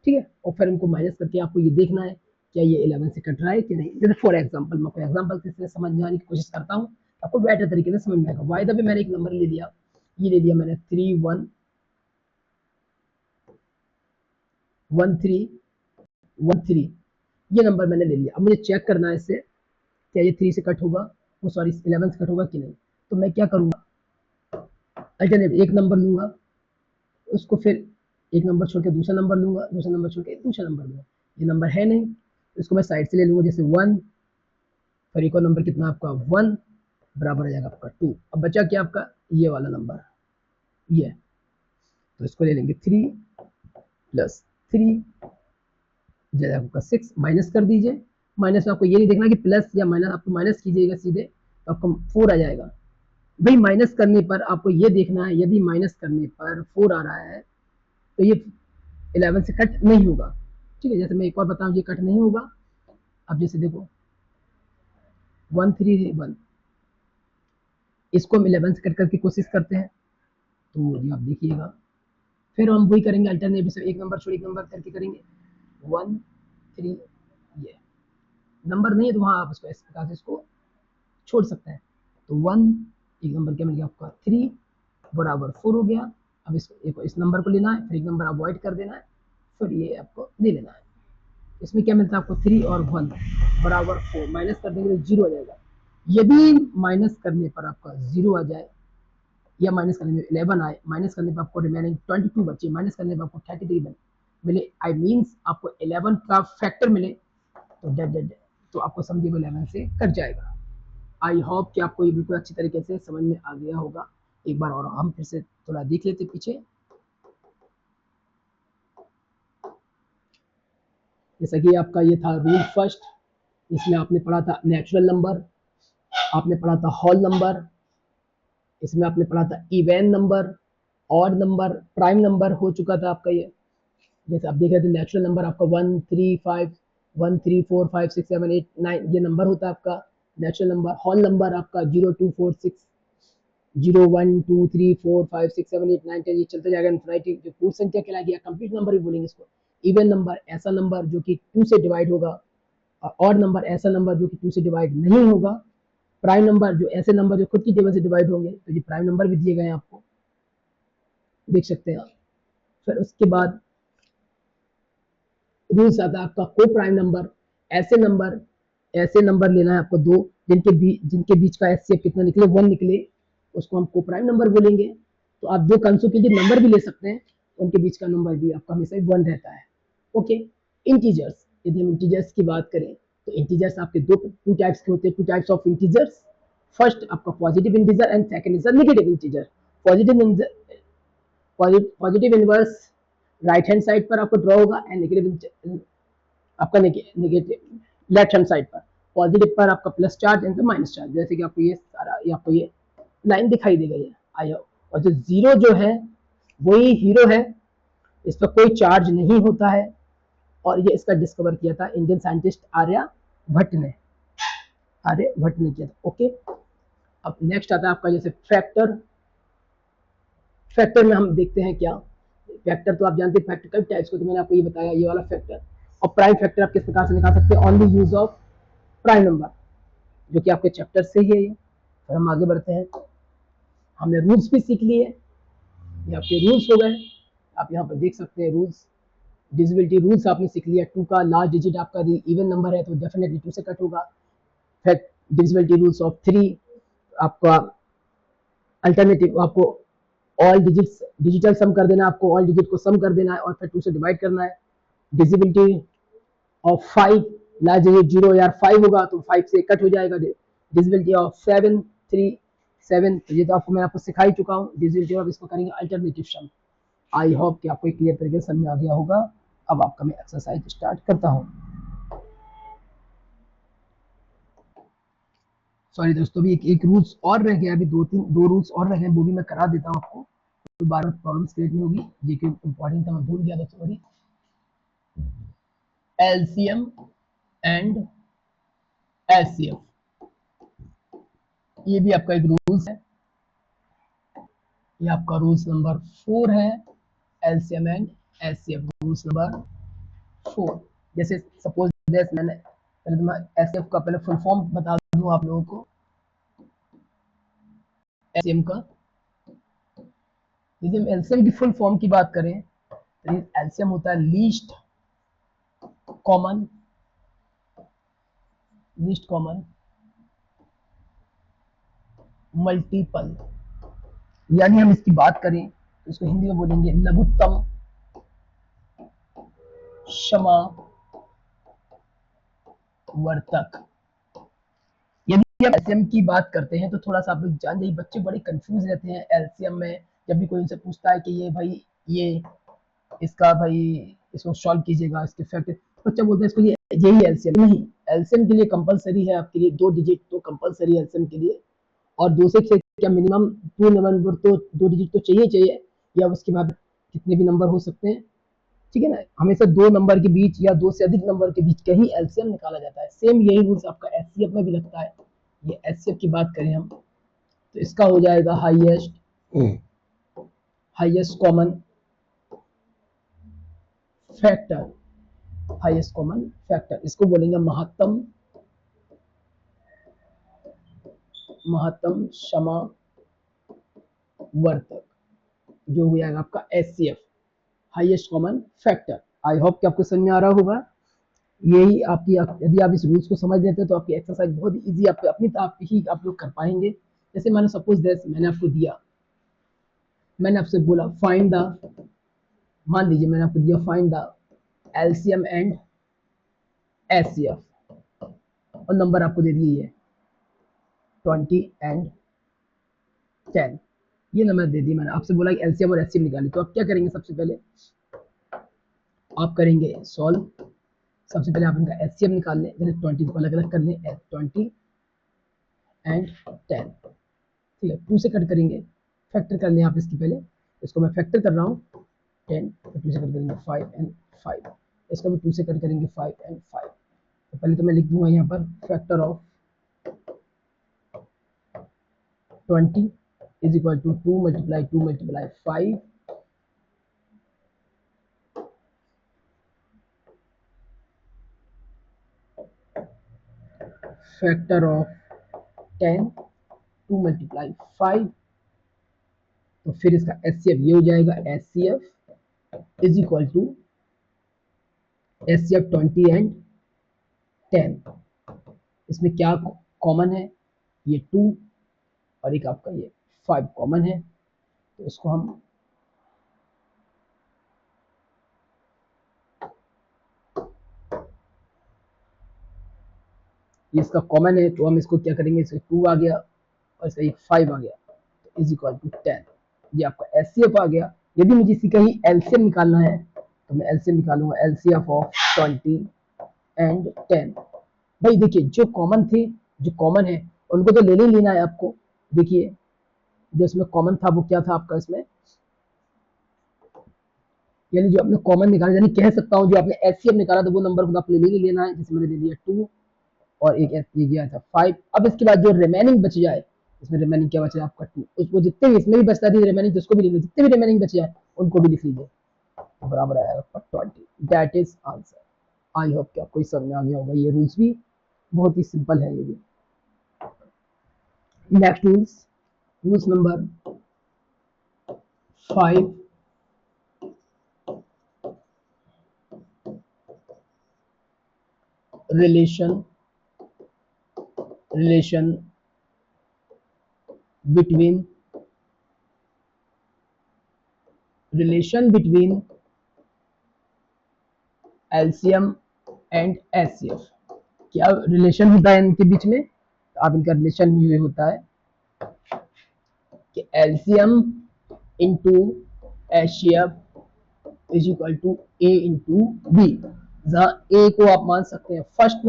ठीक है, और फिर इनको माइनस करके आपको ये देखना है क्या ये 11 से कट रहा है कि नहीं। जैसे फॉर एग्जांपल मैं कोई एग्जांपल से समझने की कोशिश करता हूँ, आपको बेटर तरीके से समझ में आएगा। वाई द वे मैंने एक नंबर ले लिया, ये ले लिया मैंने 3113, ये नंबर मैंने ले लिया। अब मुझे चेक करना है इससे क्या ये 3 से कट होगा, वो सॉरी 11 से कट होगा कि नहीं। तो मैं क्या करूंगा, अल्टरनेट एक नंबर लूंगा, उसको फिर एक नंबर छोड़ के दूसरा नंबर लूंगा, दूसरा नंबर छोड़ के दूसरा नंबर लूंगा। ये नंबर है नहीं, इसको मैं साइड से ले लूंगा, जैसे 1, फिर एक और नंबर कितना आपका 1 बराबर आ जाएगा आपका 2। अब बचा क्या आपका ये वाला नंबर, ये, तो इसको ले लेंगे 3 प्लस 3 आपका 6, माइनस कर दीजिए। माइनस में आपको ये नहीं देखना कि प्लस या माइनस, आपको माइनस कीजिएगा सीधे, तो आपको 4 आ जाएगा। भाई माइनस करने पर आपको ये देखना है, यदि माइनस करने पर 4 आ रहा है तो ये 11 से कट नहीं होगा, ठीक है। जैसे मैं एक और बताऊं, ये कट नहीं होगा। अब जैसे देखो 131, इसको हम 11 से कट करके कोशिश करते हैं, तो ये आप देखिएगा, फिर हम वही करेंगे अल्टरनेटिव से, एक नंबर छोड़ एक नंबर करके करेंगे 1 3, ये नंबर नहीं है तो वहाँ आप इसको इस प्रकार से इसको छोड़ सकते हैं। तो 1 एक नंबर क्या मिल गया आपका 3 बराबर 4 हो गया। अब इस नंबर को लेना है, फिर एक नंबर अवॉइड कर देना है, फिर ये आपको ले लेना है। इसमें क्या मिलता है आपको 3 और 1 बराबर 4, माइनस कर देंगे तो 0 आ जाएगा। यदि माइनस करने पर आपका 0 आ जाए या माइनस करने में 11 आए, माइनस करने पर आपको रिमेनिंग 22 बचे, माइनस करने पर आपको 33 मिले, आई मीन्स आपको 11 का फैक्टर मिले, तो डेड तो आपको समझिए 11 से कट जाएगा। आई होप कि आपको ये बिल्कुल अच्छी तरीके से समझ में आ गया होगा। एक बार और हम फिर से थोड़ा देख लेते पीछे। जैसा कि आपका ये था रूल फर्स्ट, इसमें आपने पढ़ा था नेचुरल नंबर, आपने पढ़ा था होल नंबर, इसमें आपने पढ़ा था even number, odd number, prime number हो चुका था आपका ये। जैसे आप देख रहे थे नेचुरल नंबर आपका 1 3 5 1 3 4 5 6 7 8 9 ये नंबर होता है आपका नेचुरल नंबर। होल नंबर आपका 0 2 4 6 0 1 2 3 4 5 6 7 8 9 10 ये चलते जाएगा इनफिनिटी, जो पूर्ण संख्या कहलाएगी, कंप्लीट नंबर भी बोलेंगे इसको। इवन नंबर ऐसा नंबर जो कि 2 से डिवाइड होगा, ऑड नंबर ऐसा नंबर जो कि 2 से डिवाइड नहीं होगा, प्राइम नंबर जो ऐसे नंबर जो खुद की टेबल से डिवाइड होंगे, तो ये प्राइम नंबर भी दिए गए हैं आपको, देख सकते हैं आप। फिर उसके बाद रूल्स आता है आपका को प्राइम नंबर, ऐसे नंबर लेना है आपको दो जिनके बीच का एचसीएफ कितना निकले 1 निकले, उसको हम को प्राइम नंबर बोलेंगे। तो आप दो कंसों के लिए नंबर भी ले सकते हैं, उनके बीच का नंबर भी आपका हमेशा 1 रहता है। ओके, इंटीजर्स, यदि हम इंटीजर्स की बात करें तो इंटीजर्स आपके टू टाइप्स के होते हैं, two types of integers. First आपका positive integer and second is negative integer. Positive positive inverse right hand side पर आपको ड्रॉ होगा एंड नेगेटिव आपका नेगेटिव लेफ्ट हैंड साइड पर। पॉजिटिव पर आपका plus charge and minus charge, जैसे कि आपको ये सारा आपको ये लाइन दिखाई दे गई है आई होप। और जो जीरो जो है वही हीरो है, इस पर कोई चार्ज नहीं होता है, और ये इसका डिस्कवर किया था इंडियन साइंटिस्ट आर्यभट्ट ने किया था। ओके, अब नेक्स्ट आता है आपका जैसे फैक्टर। फैक्टर में हम देखते हैं क्या, फैक्टर तो आप जानते हैं फैक्टर कई टाइप्स को, तो मैंने आपको ये बताया ये वाला फैक्टर। और प्राइम फैक्टर आप किस प्रकार से निकाल सकते हैं, only use of prime number, जो कि आपके चैप्टर से ही है ये। फिर हम आगे बढ़ते हैं, हमने रूल्स भी सीख लिए, ये आपके रूल्स हो गए, आप यहाँ पर देख सकते हैं रूल्स। डिविजिबिलिटी रूल्स आपने सीख लिया, 2 का लास्ट डिजिट आपका इवन नंबर है तो डेफिनेटली 2 से कट होगा। फिर डिविजिबिलिटी रूल्स ऑफ 3, आपका अल्टरनेटिव आपको ऑल डिजिटल सम कर देना, आपको ऑल डिजिट को सम कर देना है और फिर 2 से डिवाइड करना है। डिविजिबिलिटी ऑफ 5, लास्ट डिजिट 0 या 5 होगा तो 5 से कट हो जाएगा। डिविजिबिलिटी ऑफ 7 3 7, तो ये तो आपको मैं आपको सिखा ही चुका हूँ। डिविजिबिलिटी ऑफ इसको करेंगे अल्टरनेटिव सम। आई होप कि आपको क्लियर तरीके से समझ आ गया होगा। अब आपका मैं एक्सरसाइज स्टार्ट करता हूँ। सॉरी दोस्तों, भी एक रूल्स और रह गया, अभी दो रूल्स और रह गए, वो भी मैं करा देता हूँ आपको, तो बार बार प्रॉब्लम क्रिएट नहीं होगी। ये कि इंपॉर्टेंट था, मैं भूल गया था, सॉरी। एलसीएम एंड एचसीएफ, ये भी आपका एक रूल्स है, ये आपका रूल्स नंबर 4 है। LCM and HCF rules number 4। जैसे सपोज मैंने पहले तो मैं एचसीएफ का पहले फुल फॉर्म बता दूं आप लोगों को। एलसीएम का, यदि हम एलसीएम की फुल फॉर्म की बात करें तो एलसीएम होता है लीस्ट कॉमन मल्टीपल, यानी हम इसकी बात करें तो इसको हिंदी में बोलेंगे लघुत्तम समावर्तक। यदि हम एलसीएम की बात करते हैं तो थोड़ा सा आप लोग जान जाइए, बच्चे बड़े कंफ्यूज रहते हैं एलसीएम में। जब भी कोई उनसे पूछता है कि ये भाई ये इसका भाई इसको सॉल्व कीजिएगा, इसके फैक्टर, बच्चा बोलता है इसको ये यही एलसीएम। नहीं, एलसीएम के लिए कंपलसरी है आपके लिए 2 डिजिट तो कंपलसरी है एलसीएम के लिए, और 2 से क्या मिनिमम 2 नंबर तो 2 डिजिट तो चाहिए, या उसके बाद कितने भी नंबर हो सकते हैं, ठीक है ना। हमेशा 2 नंबर के बीच या 2 से अधिक नंबर के बीच का ही एलसीएम निकाला जाता है। सेम यही रूल्स आपका एचसीएफ में भी लगता है। ये एचसीएफ की बात करें हम तो इसका हो जाएगा हाईएस्ट कॉमन फैक्टर, इसको बोलेंगे महत्तम महत्तम समावर्तक, जो हो जाएगा आपका HCF, हाईएस्ट कॉमन फैक्टर। आई होप कि आपको समझ में आ रहा होगा। यही आपकी, यदि आप इस रूल्स को समझ लेते हैं तो आपकी एक्सरसाइज बहुत इजी आप अपनी आप ही आप लोग कर पाएंगे। जैसे मैंने सपोज दैट मैंने आपको दिया, मैंने आपसे बोला फाइंड द, मान लीजिए मैंने आपको दिया find the LCM and HCF, और नंबर आपको दे दिए 20 एंड 10, ये नंबर दे दी। मैंने आपसे बोला कि LCM और HCF निकालें, तो आप क्या करेंगे? सबसे पहले आप करेंगे सॉल्व। सबसे पहले आप इनका HCF निकाल लें, जैसे 20 को अलग अलग कर लें, 20 एंड 10, ठीक है। 2 से कट करेंगे, फैक्टर कर लें आप इसकी, पहले इसको मैं फैक्टर कर रहा हूँ 10, तो 2 से कट करेंगे 5 एंड 5, इसको भी 2 से कट करेंगे 5 एंड 5। तो पहले तो मैं लिख दूंगा यहाँ पर factor of 20 is equal to 2 multiply 2 multiply 5 factor of 10 2 multiply 5, तो फिर इसका HCF ये हो जाएगा, HCF is equal to HCF 20 and 10। इसमें क्या कॉमन है? ये 2 और एक आपका ये 5 कॉमन है, तो इसको हम इसका कॉमन है, तो हम इसको क्या करेंगे? इसका 2 आ गया और इसका एक 5 आ गया, तो इज इक्वल टू 10, ये आपका HCF आ गया। यदि मुझे इसी का ही LCM निकालना है तो मैं LCM निकालूंगा, LCF ऑफ 20 एंड 10। भाई देखिए, जो कॉमन थे, जो कॉमन है उनको तो ले लेना है आपको। देखिए जो इसमें कॉमन था वो क्या था आपका इसमें, यानी जो आपने कॉमन निकाला, यानी कह सकता हूँ जो आपने HCF निकाला तो वो नंबर को आपने ले लेना है। जैसे मैंने ले लिया 2 और एक ये गया था 5। अब इसके बाद जो रिमेनिंग बच जाए, इसमें रिमेनिंग क्या बचा आपका 2, उसको जितने भी इसमें भी बचता थी रिमेनिंग, तो उसको भी लिख लीजिए, जितने भी रिमेनिंग बच जाए उनको भी लिख लीजिए, तो बराबर आएगा आपका 20। That is answer. I hope कि आपको समझ में आ गया होगा। ये रूल्स भी बहुत ही सिंपल है ये भी। Next rules number 5, relation between LCM and HCF। क्या रिलेशन होता है इनके बीच में? तो आप इनका रिलेशन ये होता है कि LCM into HCF is equal to A into B, जहां A को आप मान सकते हैं first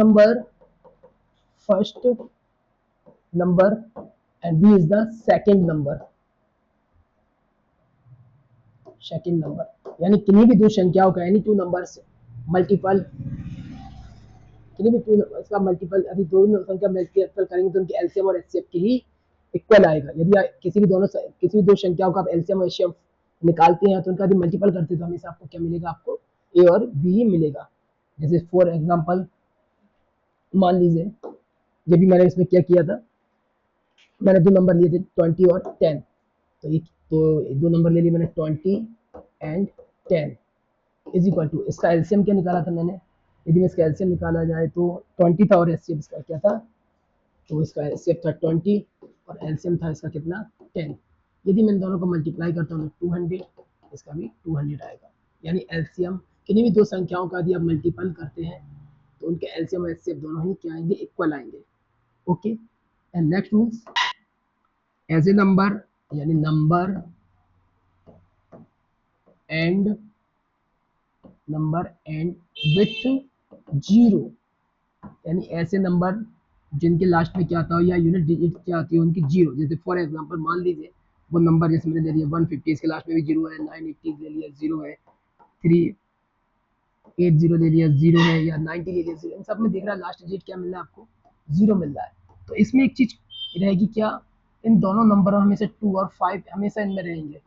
number and B is the second number, यानी किन्हीं भी दो संख्याओं का, यानी 2 नंबर्स मल्टीपल, किन्हीं भी 2 इसका मल्टीपल, अभी दोनों संख्या मल्टीपल करेंगे तो उनके LCM और HCF की ही इक्वल आएगा। यदि किसी भी दो संख्याओं का आप LCM और HCF निकालते हैं तो उनका यदि मल्टीपल करते हैं तो हमेशा आपको क्या मिलेगा? आपको A और B ही मिलेगा। जैसे फॉर एग्जांपल मान लीजिए, जब भी मैंने इसमें क्या किया था, मैंने 2 नंबर लिए थे 20 और 10, तो 2 नंबर ले लिए मैंने 20 एंड 10 इज इक्वल टू, इसका LCM क्या निकाला था मैंने? यदि मैं इसका LCM निकाला जाए तो 20 था और HCF इसका क्या था? तो इसका HCF था 20 और LCM था इसका कितना? 10। यदि मैं दोनों को मल्टीप्लाई करता हूँ तो 200, इसका भी 200 आएगा। यानी LCM किन्हीं भी दो संख्याओं का यदि आप मल्टीपल करते हैं तो उनके LCM और HCF दोनों ही क्या आएंगे? इक्वल आएंगे। Okay, and next rules, as a number, यानी नंबर एंड विथ 0, यानी ऐसे नंबर जिनके लास्ट में क्या आता हो या यूनिट डिजिट क्या आती है उनकी 0। जैसे फॉर एग्जांपल मान लीजिए वो नंबर जैसे मैंने ले लिया 150, इसके लास्ट में भी 0 है, 980 ले लिया 0 है, 380 ले लिया 0 है, या 90 ले लिया 0, इन सब में देख रहा है लास्ट डिजिट क्या मिल रहा है आपको? 0 मिल रहा है। तो इसमें एक चीज रहेगी क्या, इन दोनों नंबरों में हमेशा 2 और 5 हमेशा इनमें रहेंगे,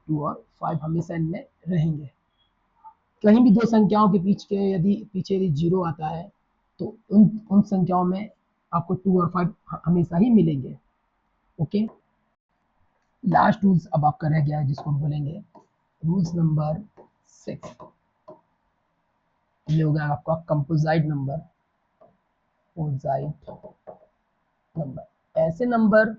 2 और 5 हमेशा इनमें रहेंगे। कहीं भी दो संख्याओं के पीछे यदि 0 आता है तो उन संख्याओं में आपको 2 और 5 हमेशा ही मिलेंगे। ओके, लास्ट रूल्स अब आपका रह गया है जिसको हम बोलेंगे रूल्स नंबर 6। ये हो गया आपका कंपोजिट नंबर। कंपोजिट नंबर ऐसे नंबर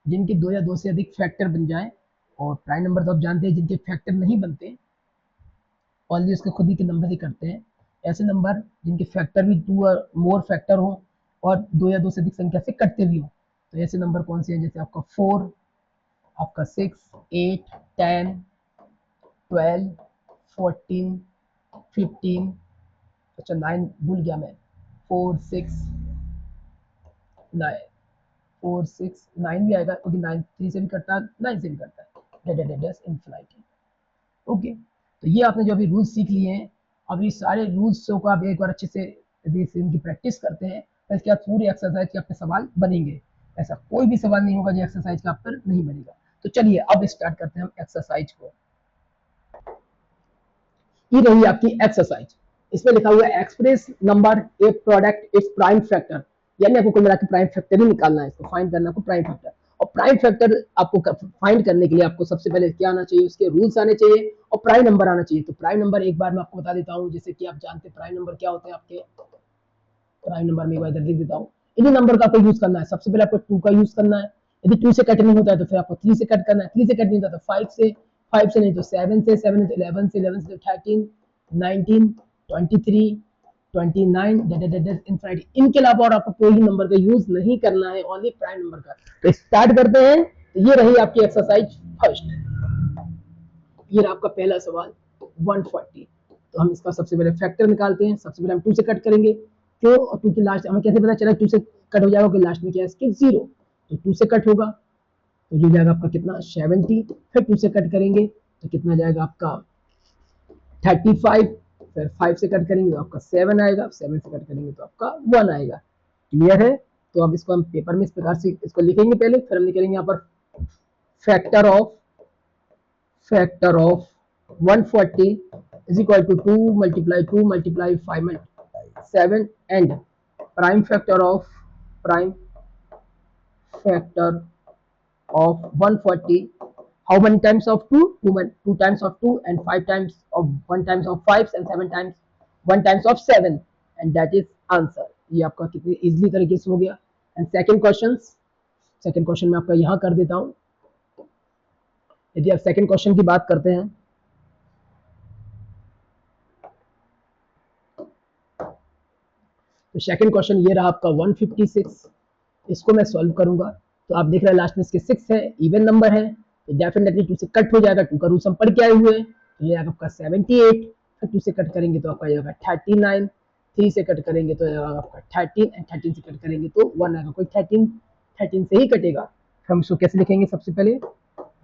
जिनके दो या दो से अधिक फैक्टर बन जाएं, और प्राइम नंबर तो आप जानते हैं जिनके फैक्टर नहीं बनते, ओनली उसके खुद ही के नंबर ही करते हैं। ऐसे नंबर जिनके फैक्टर भी टू और मोर फैक्टर हो और दो या दो से अधिक संख्या से कटते भी हो, तो ऐसे नंबर कौन से हैं? जैसे आपका 4, आपका 6, 8, 10, 12, 14, 15, अच्छा 9 भूल गया मैं, 4, 6, 9, 4, 6, 9 भी आएगा क्योंकि 9 3 से भी करता है, 9 से भी करता है, इन्फिनिटी। ओके, तो ये आपने जो अभी रूल्स सीख लिए हैं, अब ये सारे रूल्स को आप एक बार अच्छे से यदि इनकी प्रैक्टिस करते हैं तो इसके बाद पूरी एक्सरसाइज के आपके सवाल बनेंगे। ऐसा कोई भी सवाल नहीं होगा जो एक्सरसाइज का आप पर नहीं बनेगा। तो चलिए अब स्टार्ट करते हैं हम एक्सरसाइज को। ये रही आपकी एक्सरसाइज। इसमें लिखा हुआ है express number A product if prime factor, यानी आपको कुल मिला के प्राइम फैक्टर ही निकालना है, इसको फाइंड करना है आपको प्राइम फैक्टर। और प्राइम फैक्टर आपको फाइंड करने के लिए आपको सबसे पहले क्या आना चाहिए, उसके रूल्स आने चाहिए और प्राइम नंबर आना चाहिए। तो प्राइम नंबर एक बार मैं आपको बता देता हूँ, जैसे कि आप जानते हैं प्राइम नंबर क्या होते हैं आपके। प्राइम नंबर में एक बार इधर लिख देता हूँ। इन्हीं नंबर का आपको यूज करना है। सबसे पहले आपको 2 का यूज करना है। यदि 2 से कट नहीं होता है तो फिर आपको 3 से कट करना है। 3 से कट नहीं होता तो 5 से, 5 से नहीं तो 7 से, 7 से 11 से, 11 से 13, 19, 23, 29 इनफिनिटी। इनके अलावा और आपको कोई नंबर का यूज नहीं करना है, ओनली प्राइम नंबर का। तो स्टार्ट करते हैं। तो ये रही आपकी एक्सरसाइज फर्स्ट। ये आपका पहला सवाल 140। तो हम इसका सबसे पहले फैक्टर निकालते हैं। सबसे पहले हम 2 से कट करेंगे। क्यों? और 2 की लास्ट हमें कैसे पता चला 2 से कट हो जाएगा कि लास्ट में क्या है इसके 0। तो 2 से कट होगा तो ये जाएगा आपका कितना 70। फिर 2 से कट करेंगे तो कितना जाएगा आपका 35। फिर 5 से कट करेंगे तो आपका 7 आएगा। 7 से कट करेंगे तो आपका 1 आएगा। क्लियर है? तो अब इसको हम पेपर में इस प्रकार से इसको लिखेंगे पहले, फिर हम निकलेंगे यहाँ पर factor of 140 is equal to 2 multiply 2 multiply 5 multiply 7 and prime factor of 140, how many times of 2? 2 times of 2 and 5 times of 1 times of 5 and 7 times 1 times of 7, and that is answer। ये आपका कितनी easily तरीके से हो गया। And second question में आपका यहाँ कर देता हूँ। यदि आप सेकंड क्वेश्चन की बात करते हैं, तो सेकंड क्वेश्चन ये रहा आपका 156। इसको मैं सॉल्व करूंगा। तो आप देख रहे हैं लास्ट में इसके 6 है, इवन नंबर है, तो डेफिनेटली 2 से कट हो जाएगा। 2 का रूल्स हम पढ़ के आए हुए हैं। तो ये आपका 78। फिर 2 से कट करेंगे तो आपका जाएगा 39। 3 से कट करेंगे तो आपका 13 एंड 13 से कट करेंगे तो 1 आएगा। कोई 13 से ही कटेगा। हम इसको कैसे लिखेंगे? सबसे पहले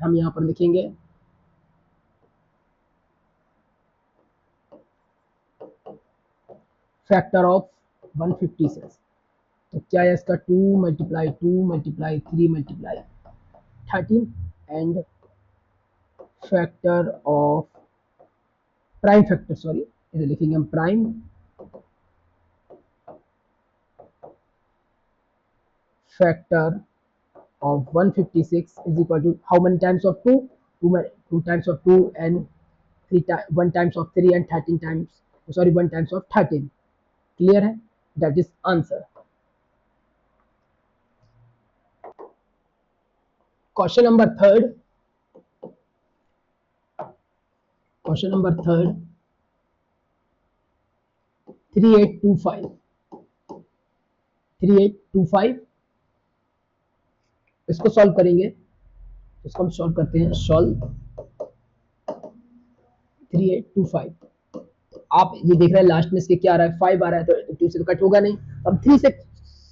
हम यहाँ पर लिखेंगे फैक्टर ऑफ 156। तो क्या है इसका 2 multiply 2 multiply 3 multiply 13 and factor of prime factor, sorry इधर लिखेंगे हम prime factor of 156 is equal to how many times of 2? 2 times of 2 and 1 times of 3 and 13 times, sorry 1 times of 13। Clear है? That is answer। Question number third 3825 इसको solve करेंगे। इसको हम solve करते हैं। सॉल्व 3825। आप ये देख रहे हैं लास्ट में इसके क्या आ रहा है 5 आ रहा है, तो 2 से तो कट होगा नहीं। अब 3 से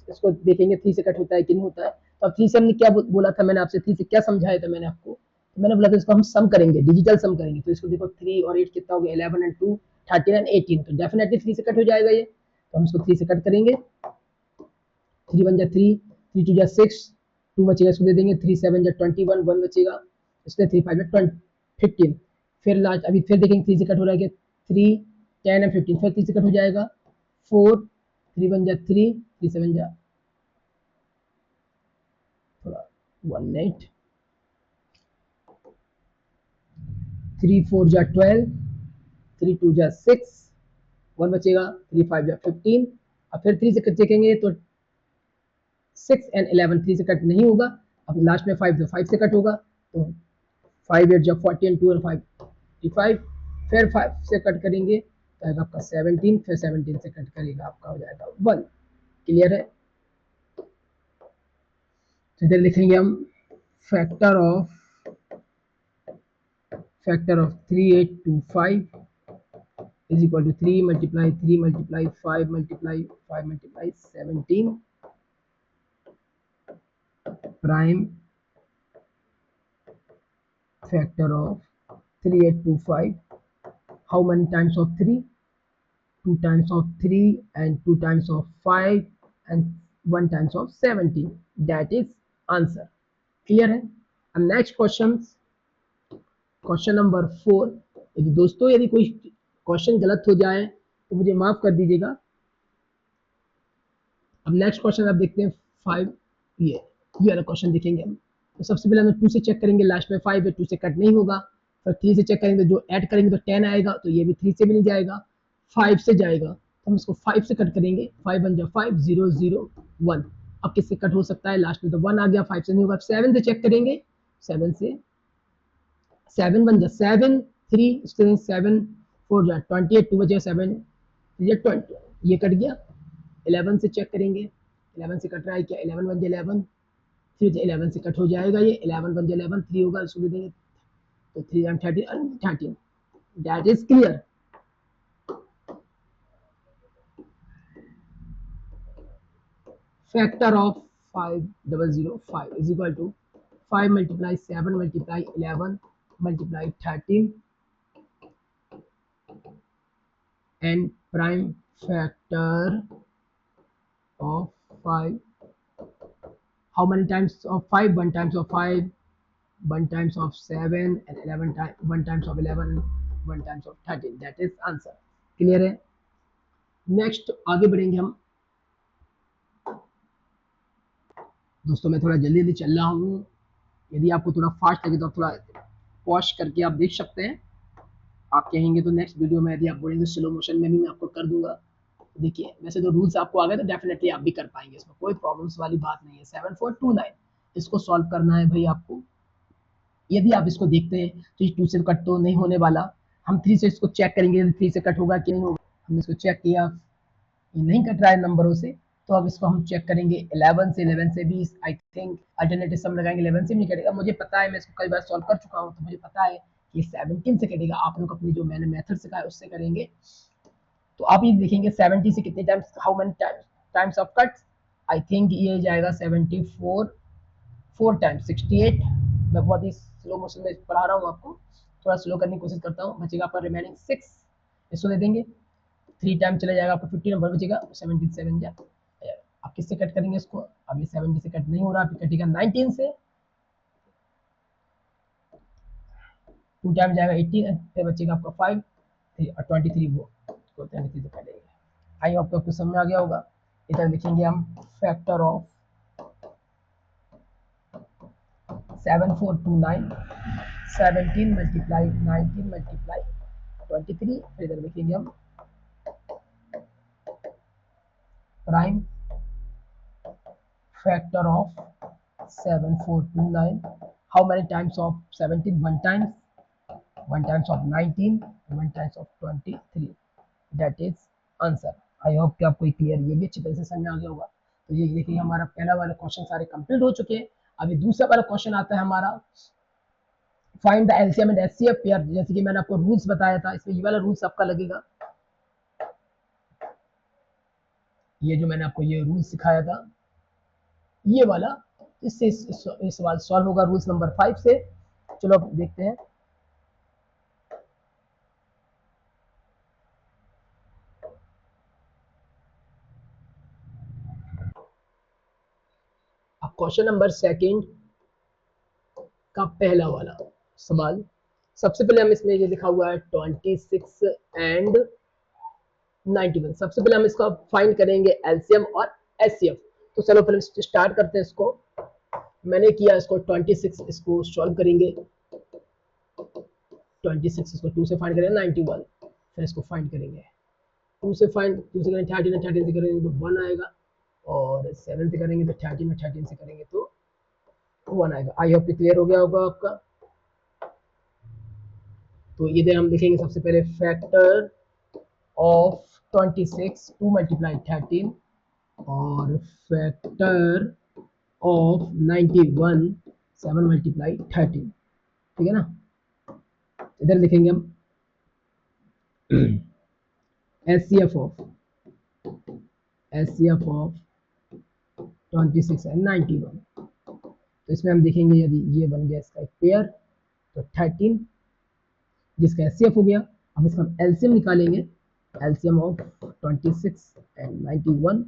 इसको देखेंगे 3 से कट होता है कि नहीं होता है। तो अब 3 से हमने क्या बोला था, मैंने आपसे 3 से क्या समझाया था मैंने आपको, तो मैंने बोला था इसको हम सम करेंगे, डिजिटल सम करेंगे। तो इसको देखो 3 और 8 कितना हो गया 11 एंड 2 13 एंड 18। तो डेफिनेटली 3 से कट हो जाएगा ये। तो हम इसको 3 से कट करेंगे। 3 1 जा 3, 3 2 जा 6, 2 बचेगा इसको दे देंगे। 3 7 जा 21, 1 बचेगा इसलिए 3 5 जा 15। फिर लास्ट अभी फिर देखेंगे 3 से कट हो रहा है 3 10 एंड 15। फिर 3 से कट हो जाएगा 4, 3 1 जा 3, 3 7 जा थोड़ा 18, 3 4 जा 12, 3 2 जा 6, 1 बचेगा, 3 5 जा 15। अब फिर 3 से चेकेंगे तो 6 एंड 11, 3 से कट नहीं होगा। अब लास्ट में 5 तो 5 से कट होगा, तो 5 8 जा 40 एंड 2 एंड 5 55। फिर 5 से कट करेंगे तो आएगा आपका 17, फिर 17 से कट करेगा आपका हो जाएगा 1। क्लियर है? तो इधर लिखेंगे हम factor of 3825 is equal to 3 multiply 3 multiply 5 multiply 5 multiply 17 prime factor of 3825. How many times of 3? 2 times of 3 and 2 times of 5 and 1 times of 17. That is answer. Clear है? And next question number 4। दोस्तों यदि कोई question गलत हो जाए तो मुझे माफ कर दीजिएगा। अब नेक्स्ट क्वेश्चन आप देखते हैं 5। ये वाला क्वेश्चन देखेंगे हम। तो सबसे पहले हम 2 से चेक करेंगे, लास्ट में 5 है, 2 से कट नहीं होगा। फिर 3 से चेक करेंगे तो जो ऐड करेंगे तो 10 आएगा, तो ये भी 3 से भी नहीं जाएगा, 5 से जाएगा, तो हम इसको 5 से कट करेंगे। 5 1 जा 5 0 0 1। अब किससे कट हो सकता है? लास्ट में तो 1 आ गया, 5 से नहीं होगा। 7 से चेक करेंगे, 7 से 7 1 जा 7 3 7 4 जा 28, 2 बचे 7 20, ये कट गया। 11 से चेक करेंगे, 11 से कट रहा है क्या? 11 1 जा 11, फिर 11 से कट हो जाएगा, ये 11 1 जा 11 3 होगा, इसको दे देंगे तो 3 and 13। That is clear. Factor of 5005 is equal to 5 multiply 7 multiply 11 multiply 13 and prime factor of 5. How many times of 5? 1 times of 5, 1 times of 7 and 11 times 1 times of 11, 1 times of 13. That is answer. Clear है? Next आगे बढ़ेंगे हम। दोस्तों मैं थोड़ा जल्दी जल्दी चल रहा हूँ, यदि आपको थोड़ा फास्ट लगे तो आप थोड़ा पॉज करके आप देख सकते हैं। आप कहेंगे तो नेक्स्ट वीडियो में यदि आप बोलेंगे स्लो मोशन में भी मैं आपको कर दूंगा। देखिए वैसे तो रूल्स आपको आ गए तो डेफिनेटली आप भी कर पाएंगे, इसमें कोई प्रॉब्लम्स वाली बात नहीं है। 7429 इसको सॉल्व करना है भाई आपको। यदि आप इसको देखते हैं तो ये 2 से कट तो नहीं होने वाला। हम 3 से इसको चेक करेंगे 3 से कट होगा कि नहीं होगा। हमने इसको चेक किया, ये नहीं कट रहा है नंबरों से, तो अब इसको हम चेक करेंगे 11 से। 11 से भी आई थिंक अल्टरनेटिव सम लगाएंगे, 11 से भी नहीं कटेगा। मुझे पता है, मैं इसको कई बार सॉल्व कर चुका हूँ, तो मुझे पता है कि 17 से कटेगा। आप लोग अपनी जो मैंने मेथड सिखाया उससे करेंगे। तो आप ये देखेंगे 70 से कितने times, how many times of cuts. I think ये जाएगा 74 4 टाइम्स 68। मैं बहुत ही स्लो मोशन में पढ़ा रहा हूँ आपको, थोड़ा स्लो करने की कोशिश करता हूँ। बचेगा आपका रिमेनिंग 6, इसको दे देंगे 3 टाइम चला जाएगा आपका 50 नंबर बचेगा। 17 7 जा, आप किससे कट करेंगे इसको? अब ये 70 से कट नहीं हो रहा, फिर कटेगा 19 से, 2 टाइम जाएगा 18, फिर बचेगा आपका 5 3 और 23 वो 23 से कटेगा। आई होप आपको समझ आ गया होगा। इधर लिखेंगे हम फैक्टर ऑफ 7429, 17 मल्टीप्लाई 19 मल्टीप्लाई 23। फिर इधर लिखेंगे हम prime factor of 7429. How many times of 17? 1 times, 1 times of 19, 1 times of 23. That is answer. I hope कि आपको क्लियर, ये भी अच्छी तरह से समझ आ गया होगा। तो ये देखिए हमारा पहला वाला क्वेश्चन सारे कंप्लीट हो चुके हैं। अभी दूसरा वाला क्वेश्चन आता है हमारा find the LCM and HCF pair. जैसे कि मैंने आपको रूल्स बताया था, इसमें ये वाला रूल्स आपका लगेगा, ये जो मैंने आपको ये रूल्स सिखाया था ये वाला, इससे सवाल सॉल्व होगा रूल्स नंबर 5 से। चलो अब देखते हैं। अब क्वेश्चन नंबर 2 का पहला वाला सवाल, सबसे पहले हम इसमें ये लिखा हुआ है 26 एंड 91। सबसे पहले हम इसका फाइंड करेंगे एलसीएम और एचसीएफ। तो चलो पहले स्टार्ट करते हैं इसको। मैंने किया इसको 26, इसको सॉल्व करेंगे 26, इसको 2 से फाइंड करेंगे 91, फिर इसको फाइंड करेंगे 2 से करेंगे 13 13 से करेंगे तो 1 आएगा, और 7 से करेंगे तो 13 और 13 से करेंगे तो 1 आएगा। आई होप क्लियर हो गया होगा आपका। तो ये हम लिखेंगे सबसे पहले फैक्टर ऑफ 26 2 मल्टीप्लाई 13 और फैक्टर ऑफ 91 7 मल्टीप्लाई 13, ठीक है ना। इधर लिखेंगे हम SCF ऑफ 26 एंड 91। तो इसमें हम देखेंगे यदि ये बन गया इसका एक पेयर तो 13 जिसका SCF हो गया। अब इसका हम एलसीएम निकालेंगे, एलसीएम ऑफ 26 एंड 91।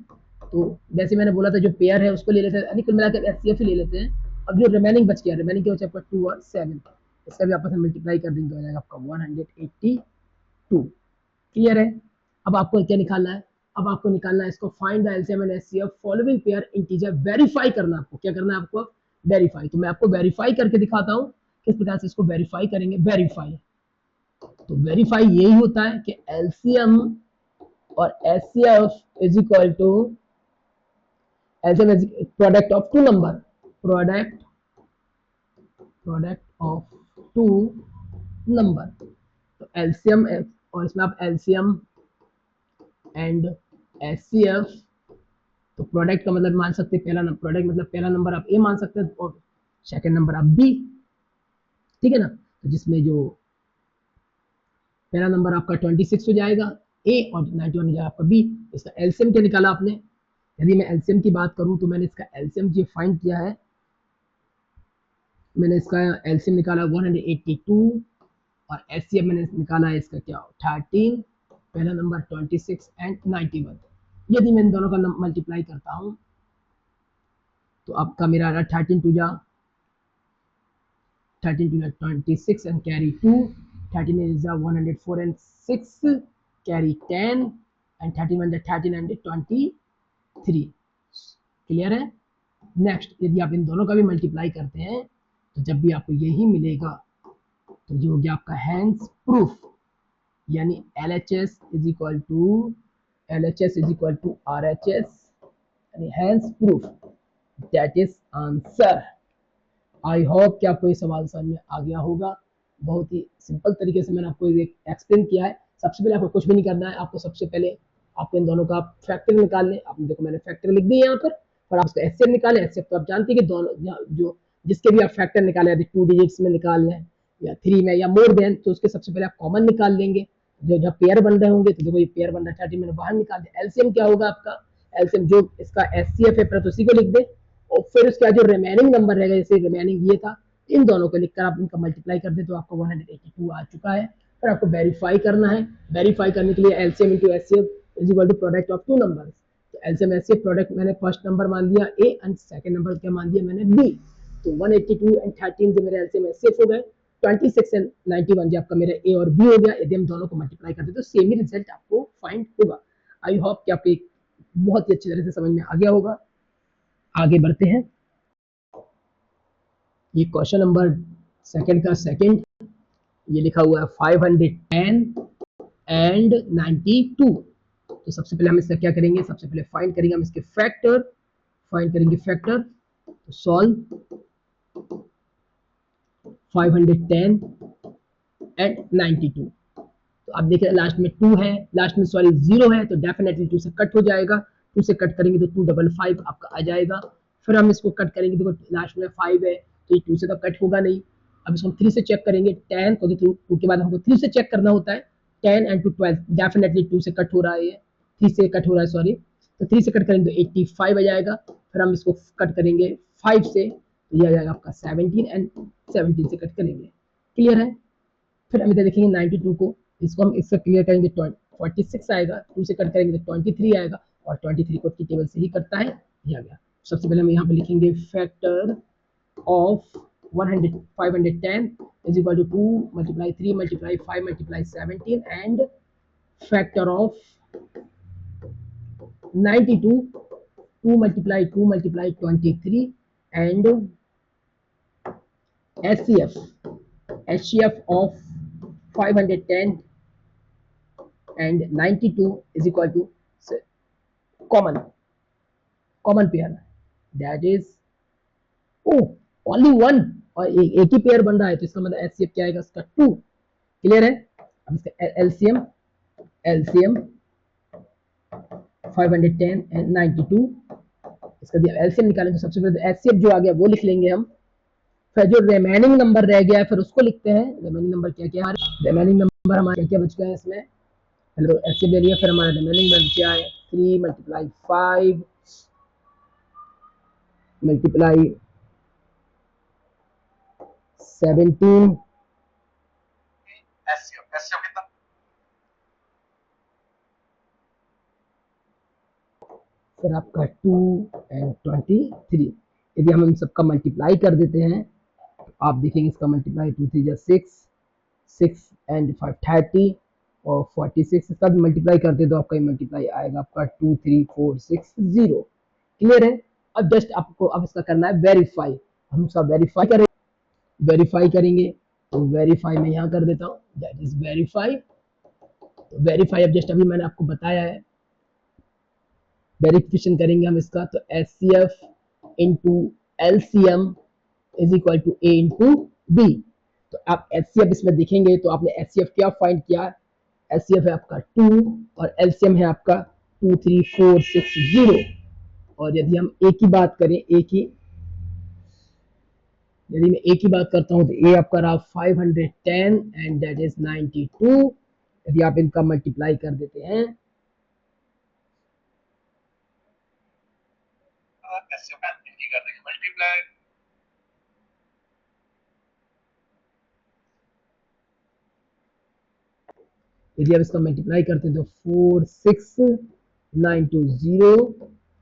तो जैसे मैंने बोला था जो पेयर है उसको ले लेते हैं, कुल मिलाकर SCF ही ले लेते हैं। अब जो रिमेनिंग बच गया, रिमेनिंग क्या बचा आपका 2 और 7, इसका भी आपस में मल्टीप्लाई कर देंगे तो आ जाएगा आपका 182। क्लियर है। अब आपको क्या निकालना है, अब आपको निकालना है इसको find the LCM and HCF following pair integer. Verify करना है आपको, क्या करना है आपको, वेरीफाई। तो मैं आपको वेरीफाई करके दिखाता हूँ किस प्रकार से इसको वेरीफाई करेंगे। वेरीफाई, तो वेरीफाई यही होता है कि एलसीएम और HCF is equal to LCM is product of two number, product of two number. तो एलसीएम और इसमें आप एलसीएम एंड एचसीएफ, तो प्रोडक्ट का मतलब मान सकते हैं पहला नंबर, प्रोडक्ट मतलब पहला नंबर आप ए मान सकते हैं और सेकंड नंबर आप बी, ठीक है ना। तो जिसमें जो पहला नंबर आपका 26 हो जाएगा ए और 91 हो जाएगा आपका बी। इसका एलसीएम क्या निकाला आपने, यदि मैं एलसीएम की बात करूं तो मैंने इसका एलसीएम जो फाइंड किया है, मैंने इसका एलसीएम निकाला 182 और एचसीएफ मैंने निकाला है इसका क्या 13, पहला नंबर 26 एंड 91। यदि मैं इन दोनों का मल्टीप्लाई करता हूं तो आपका मेरा आ रहा 13 टू जा 26 and carry 2, 13 is 104 and 6 carry 10 and 31 the 13 and 23। Clear है। नेक्स्ट यदि आप इन दोनों का भी मल्टीप्लाई करते हैं तो जब भी आपको यही मिलेगा तो ये हो गया आपका हैंस प्रूफ, यानी LHS is equal to RHS, यानी hence proof, that is answer. I hope कि आपको ये सवाल समझ में आ गया होगा। बहुत ही सिंपल तरीके से मैंने आपको एक्सप्लेन किया है। सबसे पहले आपको कुछ भी नहीं करना है, आपको सबसे पहले आपको इन दोनों का फैक्टर निकालने, आपने देखो मैंने फैक्टर लिख दिया यहाँ पर आप उसका एचसीएफ निकालें। एचसीएफ तो आप जानते हैं कि दोनों जो जिसके भी आप फैक्टर निकाले, यदि 2 डिजिट्स में निकाल लें या 3 में या मोर देन, तो उसके सबसे पहले आप कॉमन निकाल लेंगे। जो जब पेयर बन रहे होंगे तो देखो ये पेयर बन रहा है 30 मैंने बाहर निकाल दिया। एलसीएम क्या होगा आपका, एलसीएम जो इसका एचसीएफ है पहले तो उसी को लिख दे और फिर उसका जो रिमेनिंग नंबर रहेगा, जैसे रिमेनिंग ये था, इन दोनों को लिखकर आप इनका मल्टीप्लाई कर दे तो आपको 182 आ चुका है। फिर आपको वेरीफाई करना है। वेरीफाई करने के लिए LCM into HCF is equal to product of two numbers. तो एलसीएम एचसीएफ प्रोडक्ट मैंने फर्स्ट नंबर मान दिया ए एंड सेकंड नंबर क्या मान दिया मैंने बी। तो 182 एंड 13 जो मेरे एलसीएम एचसीएफ हो गए, 26 एंड 91 जो आपका मेरा ए और बी हो गया। यदि हम दोनों को मल्टीप्लाई करते तो सेम ही रिजल्ट आपको फाइंड होगा। आई होप कि आपको बहुत ही अच्छी तरह से समझ में आ गया होगा। आगे बढ़ते हैं। ये क्वेश्चन नंबर सेकंड का सेकंड, ये लिखा हुआ है 510 एंड 92। तो सबसे पहले हम इसका क्या करेंगे, सबसे पहले फाइंड करेंगे हम इसके फैक्टर, फाइंड करेंगे फैक्टर। तो सॉल्व 510 एंड 92। तो आप देख रहे हैं लास्ट में 2 है, लास्ट में सॉरी 0 है, तो डेफिनेटली 2 से कट हो जाएगा। 2 से कट करेंगे तो 255 आपका आ जाएगा। फिर हम इसको कट करेंगे, देखो लास्ट में 5 है तो ये 2 से तो कट होगा नहीं। अब इसको हम 3 से चेक करेंगे 10, क्योंकि 2 के बाद हमको 3 से चेक करना होता है। 10 एंड 12 डेफिनेटली 2 से कट हो रहा है, ये 3 से कट हो रहा है सॉरी। तो 3 से कट करेंगे तो 85 आ जाएगा। फिर हम इसको कट करेंगे 5 से तो ये आ जाएगा आपका 17 एंड 17 से कट करेंगे। क्लियर है। फिर हम इधर देखेंगे 92 को, इसको हम इससे क्लियर करेंगे 46 आएगा। 2 से कट करेंगे तो 23 आएगा और 23 को की टेबल से ही करता है, ये आ गया। सबसे पहले हम यहाँ पे लिखेंगे factor of 510 is equal to 2 multiply 3 multiply 5 multiply 17 and factor of 92 2 multiply 23 and HCF of 510 and 92 is equal to common pair, that is only one, और एक ही पेयर बन रहा है, तो इसका मतलब एचसीएफ क्या आएगा इसका 2। क्लियर है? अब इसका एलसीएम एलसीएम 510 एंड 92, इसका दिया एलसीएम निकालेंगे तो सबसे पहले एचसीएफ जो आ गया वो लिख लेंगे हम, फिर जो रिमेनिंग नंबर रह गया है फिर उसको लिखते हैं। रिमेनिंग नंबर क्या क्या है, रिमेनिंग नंबर हमारे क्या क्या बच गए हैं इसमें, पहले तो एचसीएफ ले लिया, फिर हमारा रिमेनिंग बच गया है 3 मल्टीप्लाई 5 मल्टीप्लाई 17, एससीओ कितना, फिर आपका 2 एंड 23। यदि हम इन सबका मल्टीप्लाई कर देते हैं तो आप देखेंगे इसका मल्टीप्लाई 2 3 6, 6 एंड 5 30 और 46, इसका भी मल्टीप्लाई करते हैं तो आपका मल्टीप्लाई आएगा आपका 2 3 4 6 0। क्लियर है? अब जस्ट आपको अब इसका करना है वेरीफाई, हम इसका वेरीफाई करेंगे तो वेरीफाई मैं यहाँ कर देता हूँ, दैट इज वेरीफाई। तो वेरीफाई अब जस्ट अभी मैंने आपको बताया है, वेरिफिकेशन करेंगे हम इसका, तो HCF into LCM is equal to A into B. तो आप एचसीएफ इसमें देखेंगे तो आपने एचसीएफ क्या फाइंड किया, एचसीएफ है आपका 2 और एलसीएम है आपका 2 3 4 6 0। और यदि हम ए की बात करें, यदि मैं ए की बात करता हूं तो ए आपका रहा 510 एंड दैट इज 92। यदि आप इनका मल्टीप्लाई कर देते हैं एससीओ का इनकी कर देंगे मल्टीप्लाई, यदि आप इसका मल्टीप्लाई करते हैं तो 46920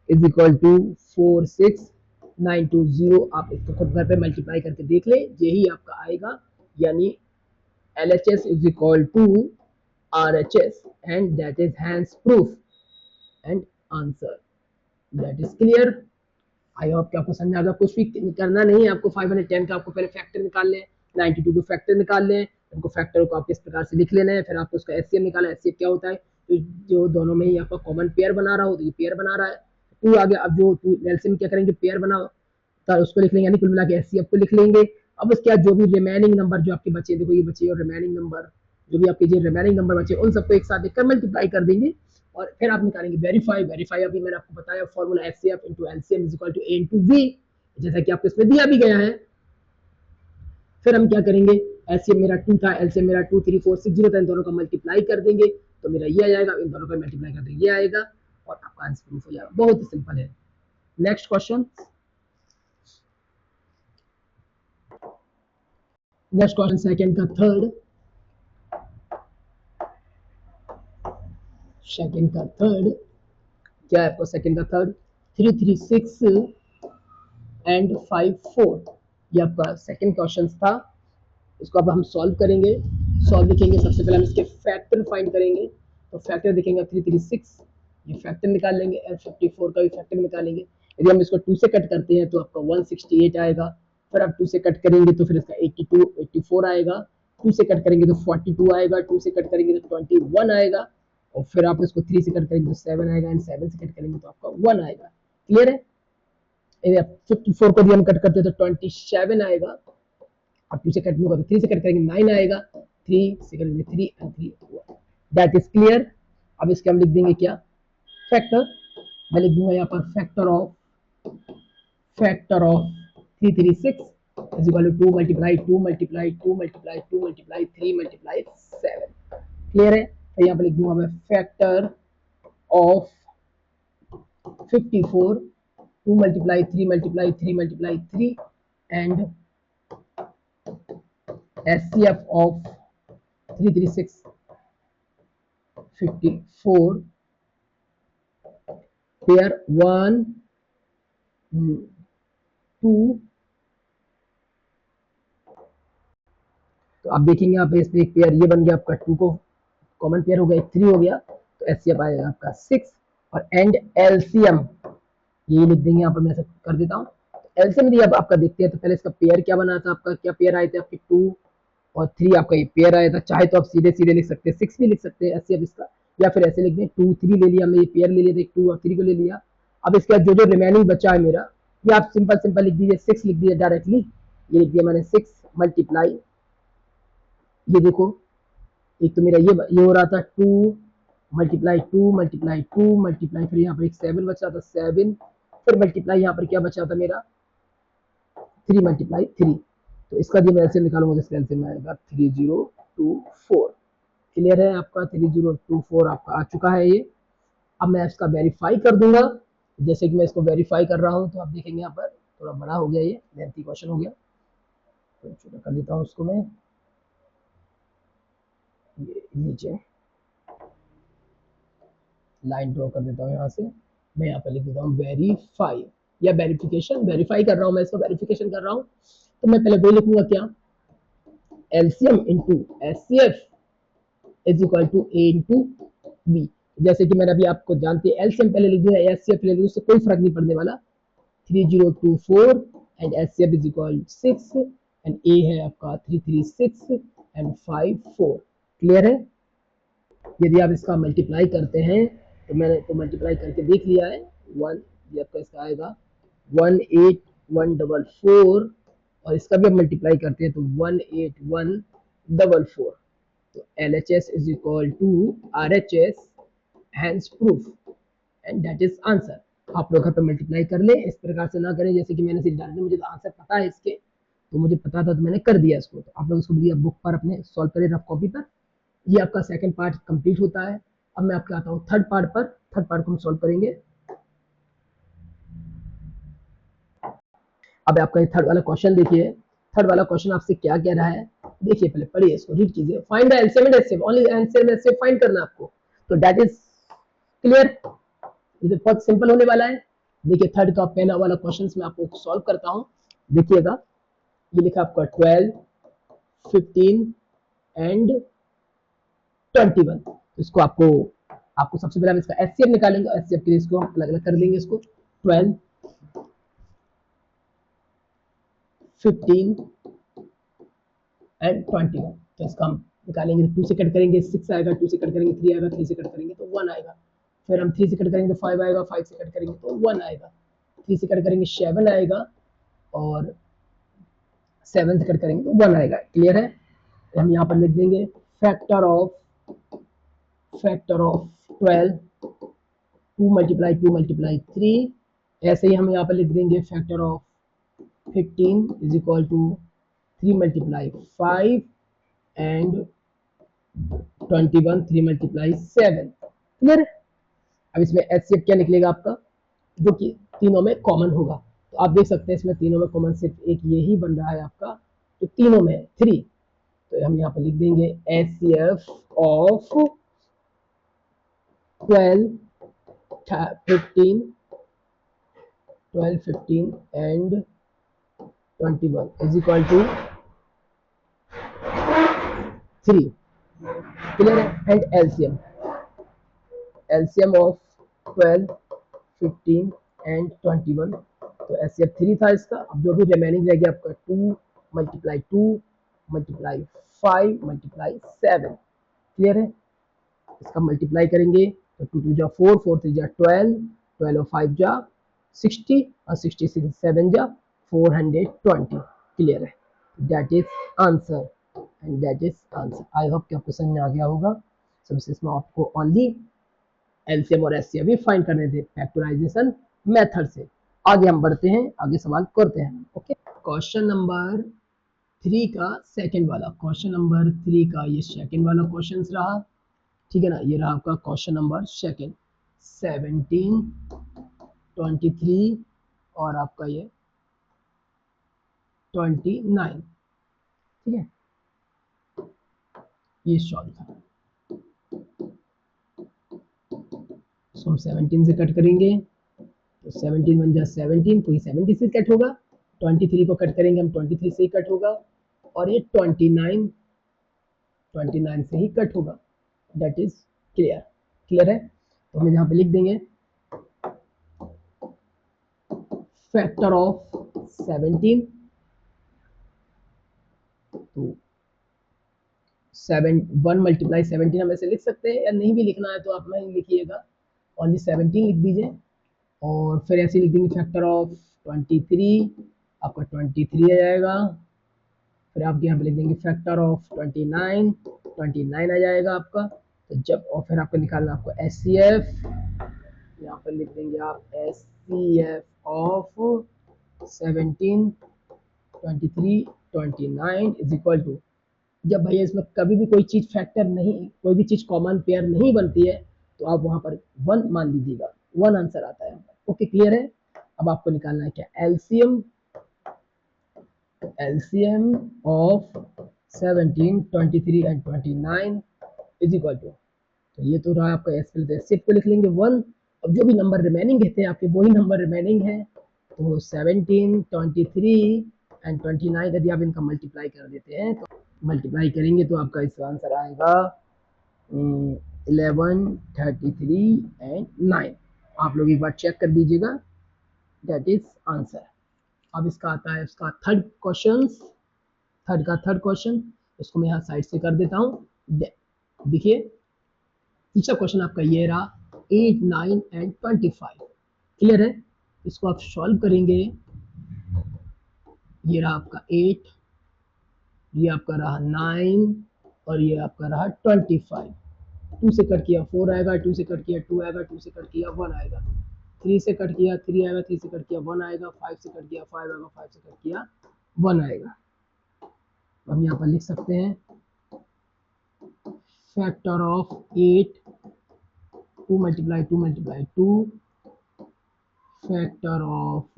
इज इक्वल टू 46920। आप इसको खुद घर पे मल्टीप्लाई करके देख ले, यही आपका आएगा, यानी LHS is equal to RHS and that is hence proof and answer. That is clear. I hope कि आपको समझ आ गया। कुछ भी करना नहीं है आपको, 510 का आपको पहले फैक्टर निकाल लें, 92 के फैक्टर निकाल लें, उनको फैक्टर को आप इस प्रकार से लिख लेना है, फिर आपको उसका एचसीएफ निकाला। एचसीएफ क्या होता है, तो जो दोनों में ही आपका कॉमन पेयर बना रहा हो, तो ये पेयर बना रहा है 2 आ गया। अब जो एलसीएम क्या करेंगे, पेयर बना तो उसको लिख लेंगे, यानी कुल मिला के एचसीएफ को लिख लेंगे। अब उसके बाद जो भी रिमेनिंग नंबर जो आपके बचे, देखो ये बचे और रिमेनिंग नंबर जो भी आपके जो रिमेनिंग नंबर बचे उन सबको एक साथ देखकर मल्टीप्लाई कर देंगे और फिर आप निकालेंगे वेरीफाई। अभी मैंने आपको बताया formula HCF into LCM is equal to A into B, जैसा कि आपको इसमें दिया भी गया है। फिर हम क्या करेंगे, एचसीएफ मेरा 2 था, एलसीएम मेरा 2 3 4 6 0 था, इन दोनों का मल्टीप्लाई कर देंगे तो मेरा ये आ जाएगा, इन दोनों का मल्टीप्लाई कर देंगे ये आएगा और आपका आंसर प्रूफ हो जाएगा। बहुत ही सिंपल है। नेक्स्ट क्वेश्चन, सेकंड का थर्ड, क्या है आपको सेकंड का थर्ड, 336 एंड 54, ये आपका सेकंड क्वेश्चन था। इसको अब हम सॉल्व करेंगे। सॉल्व लिखेंगे, सबसे पहले हम इसके फैक्टर फाइंड करेंगे, तो फैक्टर देखेंगे 336, ये फैक्टर निकाल लेंगे, और 54 का भी फैक्टर निकालेंगे। यदि हम इसको 2 से कट करते हैं तो आपका 168 आएगा, फिर आप 2 से कट करेंगे तो फिर इसका 84 आएगा, 2 से कट करेंगे तो 42 आएगा, 2 से कट करेंगे तो 21 आएगा, और फिर आप इसको 3 से कट करेंगे तो 7 आएगा, एंड 7 से कट करेंगे तो आपका 1 आएगा। क्लियर है? 54 को भी हम कट करते हैं तो 27 आएगा, अब 2 से कट नहीं होगा तो 3 से कट करेंगे 9 आएगा, 3 से करेंगे 3 एंड 3 दैट इज क्लियर। अब इसके हम लिख देंगे क्या, फैक्टर। मैं लिख दूंगा यहाँ पर factor of 336 is equal to 2 multiply 2 multiply 2 multiply 2 multiply 3 multiply 7। Clear है? तो यहाँ पर लिख दूंगा मैं factor of 54, 2 multiply 3 multiply 3 multiply 3 and SCF of 336 54 pair 1 2। तो आप देखेंगे यहाँ पे इस पे एक पेयर ये बन गया आपका 2 को कॉमन पेयर हो गया, 3 हो गया, तो SCF आएगा आपका 6 और एंड LCM ये लिख देंगे यहाँ पर, मैं ऐसा कर देता हूँ। एलसीएम यदि अब आपका देखते हैं तो पहले इसका पेयर क्या बना था, आपका क्या पेयर आए थे आपके 2 और 3 आपका ये पेयर आया था। चाहे तो आप सीधे सीधे लिख सकते हैं 6 भी लिख सकते हैं एचसीएफ इसका, या फिर ऐसे लिख दें 2 3 ले लिया हमने, ये पेयर ले लिया था 2 और 3 को ले लिया। अब इसके बाद जो जो रिमेनिंग बचा है मेरा, ये आप सिंपल सिंपल लिख दीजिए 6 लिख दीजिए डायरेक्टली। ये लिख दिया मैंने 6 मल्टीप्लाई, ये देखो एक तो मेरा ये हो रहा था 2 मल्टीप्लाई 2 मल्टीप्लाई 2 मल्टीप्लाई, फिर यहाँ पर एक 7 बचा था 7, फिर मल्टीप्लाई यहाँ पर क्या बचा था मेरा 3 मल्टीप्लाई 3। तो इसका जो मैं एलसीएम निकालूंगा तो इसका एलसीएम आएगा 3024। क्लियर है आपका 3024 आपका आ चुका है ये। अब मैं इसका वेरीफाई कर दूंगा। जैसे कि मैं इसको वेरीफाई कर रहा हूं तो आप देखेंगे यहाँ पर थोड़ा बड़ा हो गया, ये लेंथी क्वेश्चन हो गया, तो छोटा कर देता हूँ उसको मैं, ये नीचे लाइन ड्रॉ कर देता हूँ यहाँ से। मैं यहाँ पर लिख देता हूँ वेरीफाई या वेरिफिकेशन, वेरीफाई कर रहा हूँ मैं इसको, वेरिफिकेशन कर रहा हूँ। तो मैं पहले वो लिखूंगा क्या, LCM into HCF is equal to A into B. जैसे कि मैंने अभी आपको जानते हैं एलसीएम पहले लिख दिया, एचसीएफ ले लिया, उससे कोई फर्क नहीं पड़ने वाला। 3024 and HCF is equal 6 and a है आपका 336 एंड 54। क्लियर है। यदि आप इसका मल्टीप्लाई करते हैं तो मैंने तो मल्टीप्लाई करके देख लिया है, 1 ये आपका इसका आएगा 18144, और इसका भी हम मल्टीप्लाई करते हैं तो 18144। तो LHS is equal to RHS hence proof and that is answer. आप लोग घर पे मल्टीप्लाई कर लें, इस प्रकार से ना करें जैसे कि मैंने सीधे डायरेक्ट, मुझे तो आंसर पता है इसके, तो मुझे पता था तो मैंने कर दिया इसको। तो आप लोग इसको भी बुक पर अपने सॉल्व करें रफ कॉपी पर। ये आपका सेकंड पार्ट कंप्लीट होता है। अब मैं आपके आता हूँ थर्ड पार्ट पर। थर्ड पार्ट को हम सॉल्व करेंगे। अब आपका ये थर्ड वाला क्वेश्चन देखिए। थर्ड वाला क्वेश्चन आपसे क्या कह रहा है, देखिए पहले पढ़िए इसको, रीड कीजिए। Find the LCM and HCF, only LCM HCF find करना आपको, तो दैट इज क्लियर। ये तो बहुत सिंपल होने वाला है। देखिए थर्ड का पहला वाला क्वेश्चन मैं आपको सॉल्व करता हूँ। देखिएगा ये लिखा आपका 12 15 एंड 21। इसको आपको सबसे पहले हम इसका एचसीएफ निकालेंगे। एचसीएफ के लिए इसको हम अलग अलग कर लेंगे इसको, 12 15 एंड 21। तो इसका हम निकालेंगे, 2 से कट करेंगे 6 आएगा, 2 से कट करेंगे 3 आएगा, 3 से कट करेंगे तो 1 आएगा, फिर हम 3 से कट करेंगे तो 5 आएगा, 5 से कट करेंगे तो 1 आएगा, 3 से कट करेंगे 7 आएगा, और 7 से कट करेंगे तो 1 आएगा। क्लियर है। तो हम यहाँ पर लिख देंगे फैक्टर ऑफ 12, 2 मल्टीप्लाई 2 मल्टीप्लाई 3। ऐसे ही हम यहाँ पर लिख देंगे factor of 15 is equal to 3 multiply 5 and 21 3 multiply 7। Clear. अब इसमें एचसीएफ क्या निकलेगा आपका, जो कि तीनों में कॉमन होगा। तो आप देख सकते हैं इसमें तीनों में कॉमन सिर्फ एक यही बन रहा है आपका, जो तीनों में है 3। तो हम यहाँ पर लिख देंगे HCF of 12 15 and 21 is equal to 3। Clear है। एंड एलसीएम ऑफ 12 15 एंड 21, तो एचसीएफ 3 था इसका। अब जो भी रिमेनिंग रह गया आपका 2 मल्टीप्लाई 2 मल्टीप्लाई 5 मल्टीप्लाई 7। क्लियर है। इसका मल्टीप्लाई करेंगे तो 2 2 जा 4 4 3 जा 12 12 और 5 जा 60 और 66 7 जा 420। क्लियर है। That is answer and that is answer. I hope कि आपको समझ में आ गया होगा। सबसे इसमें आपको ओनली एलसीएम और एचसीएफ भी फाइंड करने थे फैक्टराइजेशन मेथड से। आगे हम बढ़ते हैं, आगे सवाल करते हैं। ओके, क्वेश्चन नंबर 3 का सेकंड वाला, क्वेश्चन नंबर 3 का ये सेकंड वाला क्वेश्चन रहा। ठीक है ना, ये रहा आपका क्वेश्चन नंबर सेकंड, 17 23 और आपका ये 29। ठीक है, ये सॉल्व था। इसको हम 17 से कट करेंगे तो 17 बन जा 17, तो ये 70 से कट होगा। 23 को कट करेंगे हम, 23 से ही कट होगा, और ये 29 से ही कट होगा। That is clear. क्लियर है। तो हम यहाँ पे लिख देंगे फैक्टर ऑफ 17, तो 1 मल्टीप्लाई 17 हम ऐसे लिख सकते हैं, या नहीं भी लिखना है तो आप नहीं लिखिएगा, ओनली 17 लिख दीजिए। और फिर ऐसे लिख देंगे फैक्टर ऑफ 23, आपका 23 आ जाएगा। फिर आप यहाँ पे लिख देंगे फैक्टर ऑफ 29 आ जाएगा आपका। तो जब, और फिर आपको निकालना आपको SCF, यहाँ पर लिख देंगे आप SCF of 17, 23, 29 is equal to, जब भैया इसमें कभी भी कोई चीज फैक्टर नहीं, कोई भी चीज कॉमन पेयर नहीं बनती है, तो आप वहां पर 1 मान लीजिएगा, 1 आंसर आता है। ओके, क्लियर है। अब आपको निकालना है क्या, LCM of 17, 23 and 29 is equal to, तो ये तो रहा आपका एसएफ को लिख लेंगे 1। अब जो भी नंबर रिमेनिंग थे आपके, वही नंबर रिमेनिंग है, तो 17, 23 एंड 29 यदि आप इनका मल्टीप्लाई कर देते हैं, तो मल्टीप्लाई करेंगे तो आपका इसका आंसर आएगा 11, 33 एंड 9। आप लोग एक बार चेक कर दीजिएगा, दैट इज आंसर। अब इसका आता है इसका थर्ड क्वेश्चन, इसको मैं यहाँ साइड से कर देता हूँ। देखिए तीसरा क्वेश्चन आपका ये रहा 8, 9 एंड 25, क्लियर है। इसको आप सॉल्व करेंगे, ये रहा आपका 8, ये आपका रहा 9 और ये आपका रहा 25। 2 से कट किया 4 आएगा, 2 से कट किया 2 आएगा, 2 से कट किया 1 आएगा, 3 से कट किया 3 आएगा, 3 से कट किया 1 आएगा, 5 से कट किया 5 आएगा, 5 से कट किया 1 आएगा। हम यहाँ पर लिख सकते हैं factor of 8, 2 multiply 2 multiply 2, factor of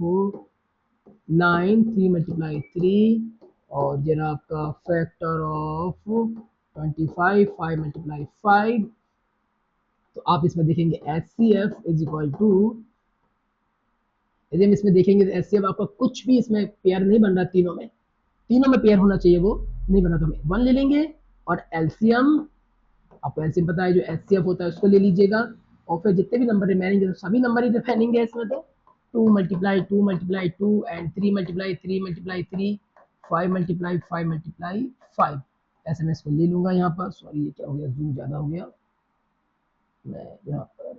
9, 3 multiply 3, और ये रहा आपका फैक्टर ऑफ 25, 5 मल्टीप्लाई 5। तो आप इसमें देखेंगे HCF इज इक्वल टू, यदि हम इसमें देखेंगे तो HCF आपका कुछ भी इसमें पेयर नहीं बन रहा, तीनों में पेयर होना चाहिए, वो नहीं बना, तो हम 1 ले लेंगे। और एलसीएम, आपको एलसीएम पता है, जो HCF होता है उसको ले लीजिएगा, और फिर जितने भी नंबर रिमेनिंग है, तो सभी नंबर ही रिमेनिंग है इसमें, तो 2 multiply 2 multiply 2 and 3 multiply 3 multiply 3, 5 multiply 5 multiply 5, ऐसे मैं इसको ले लूंगा यहाँ पर। सॉरी, ये क्या हो गया, जूम ज्यादा हो गया, मैं यहाँ पर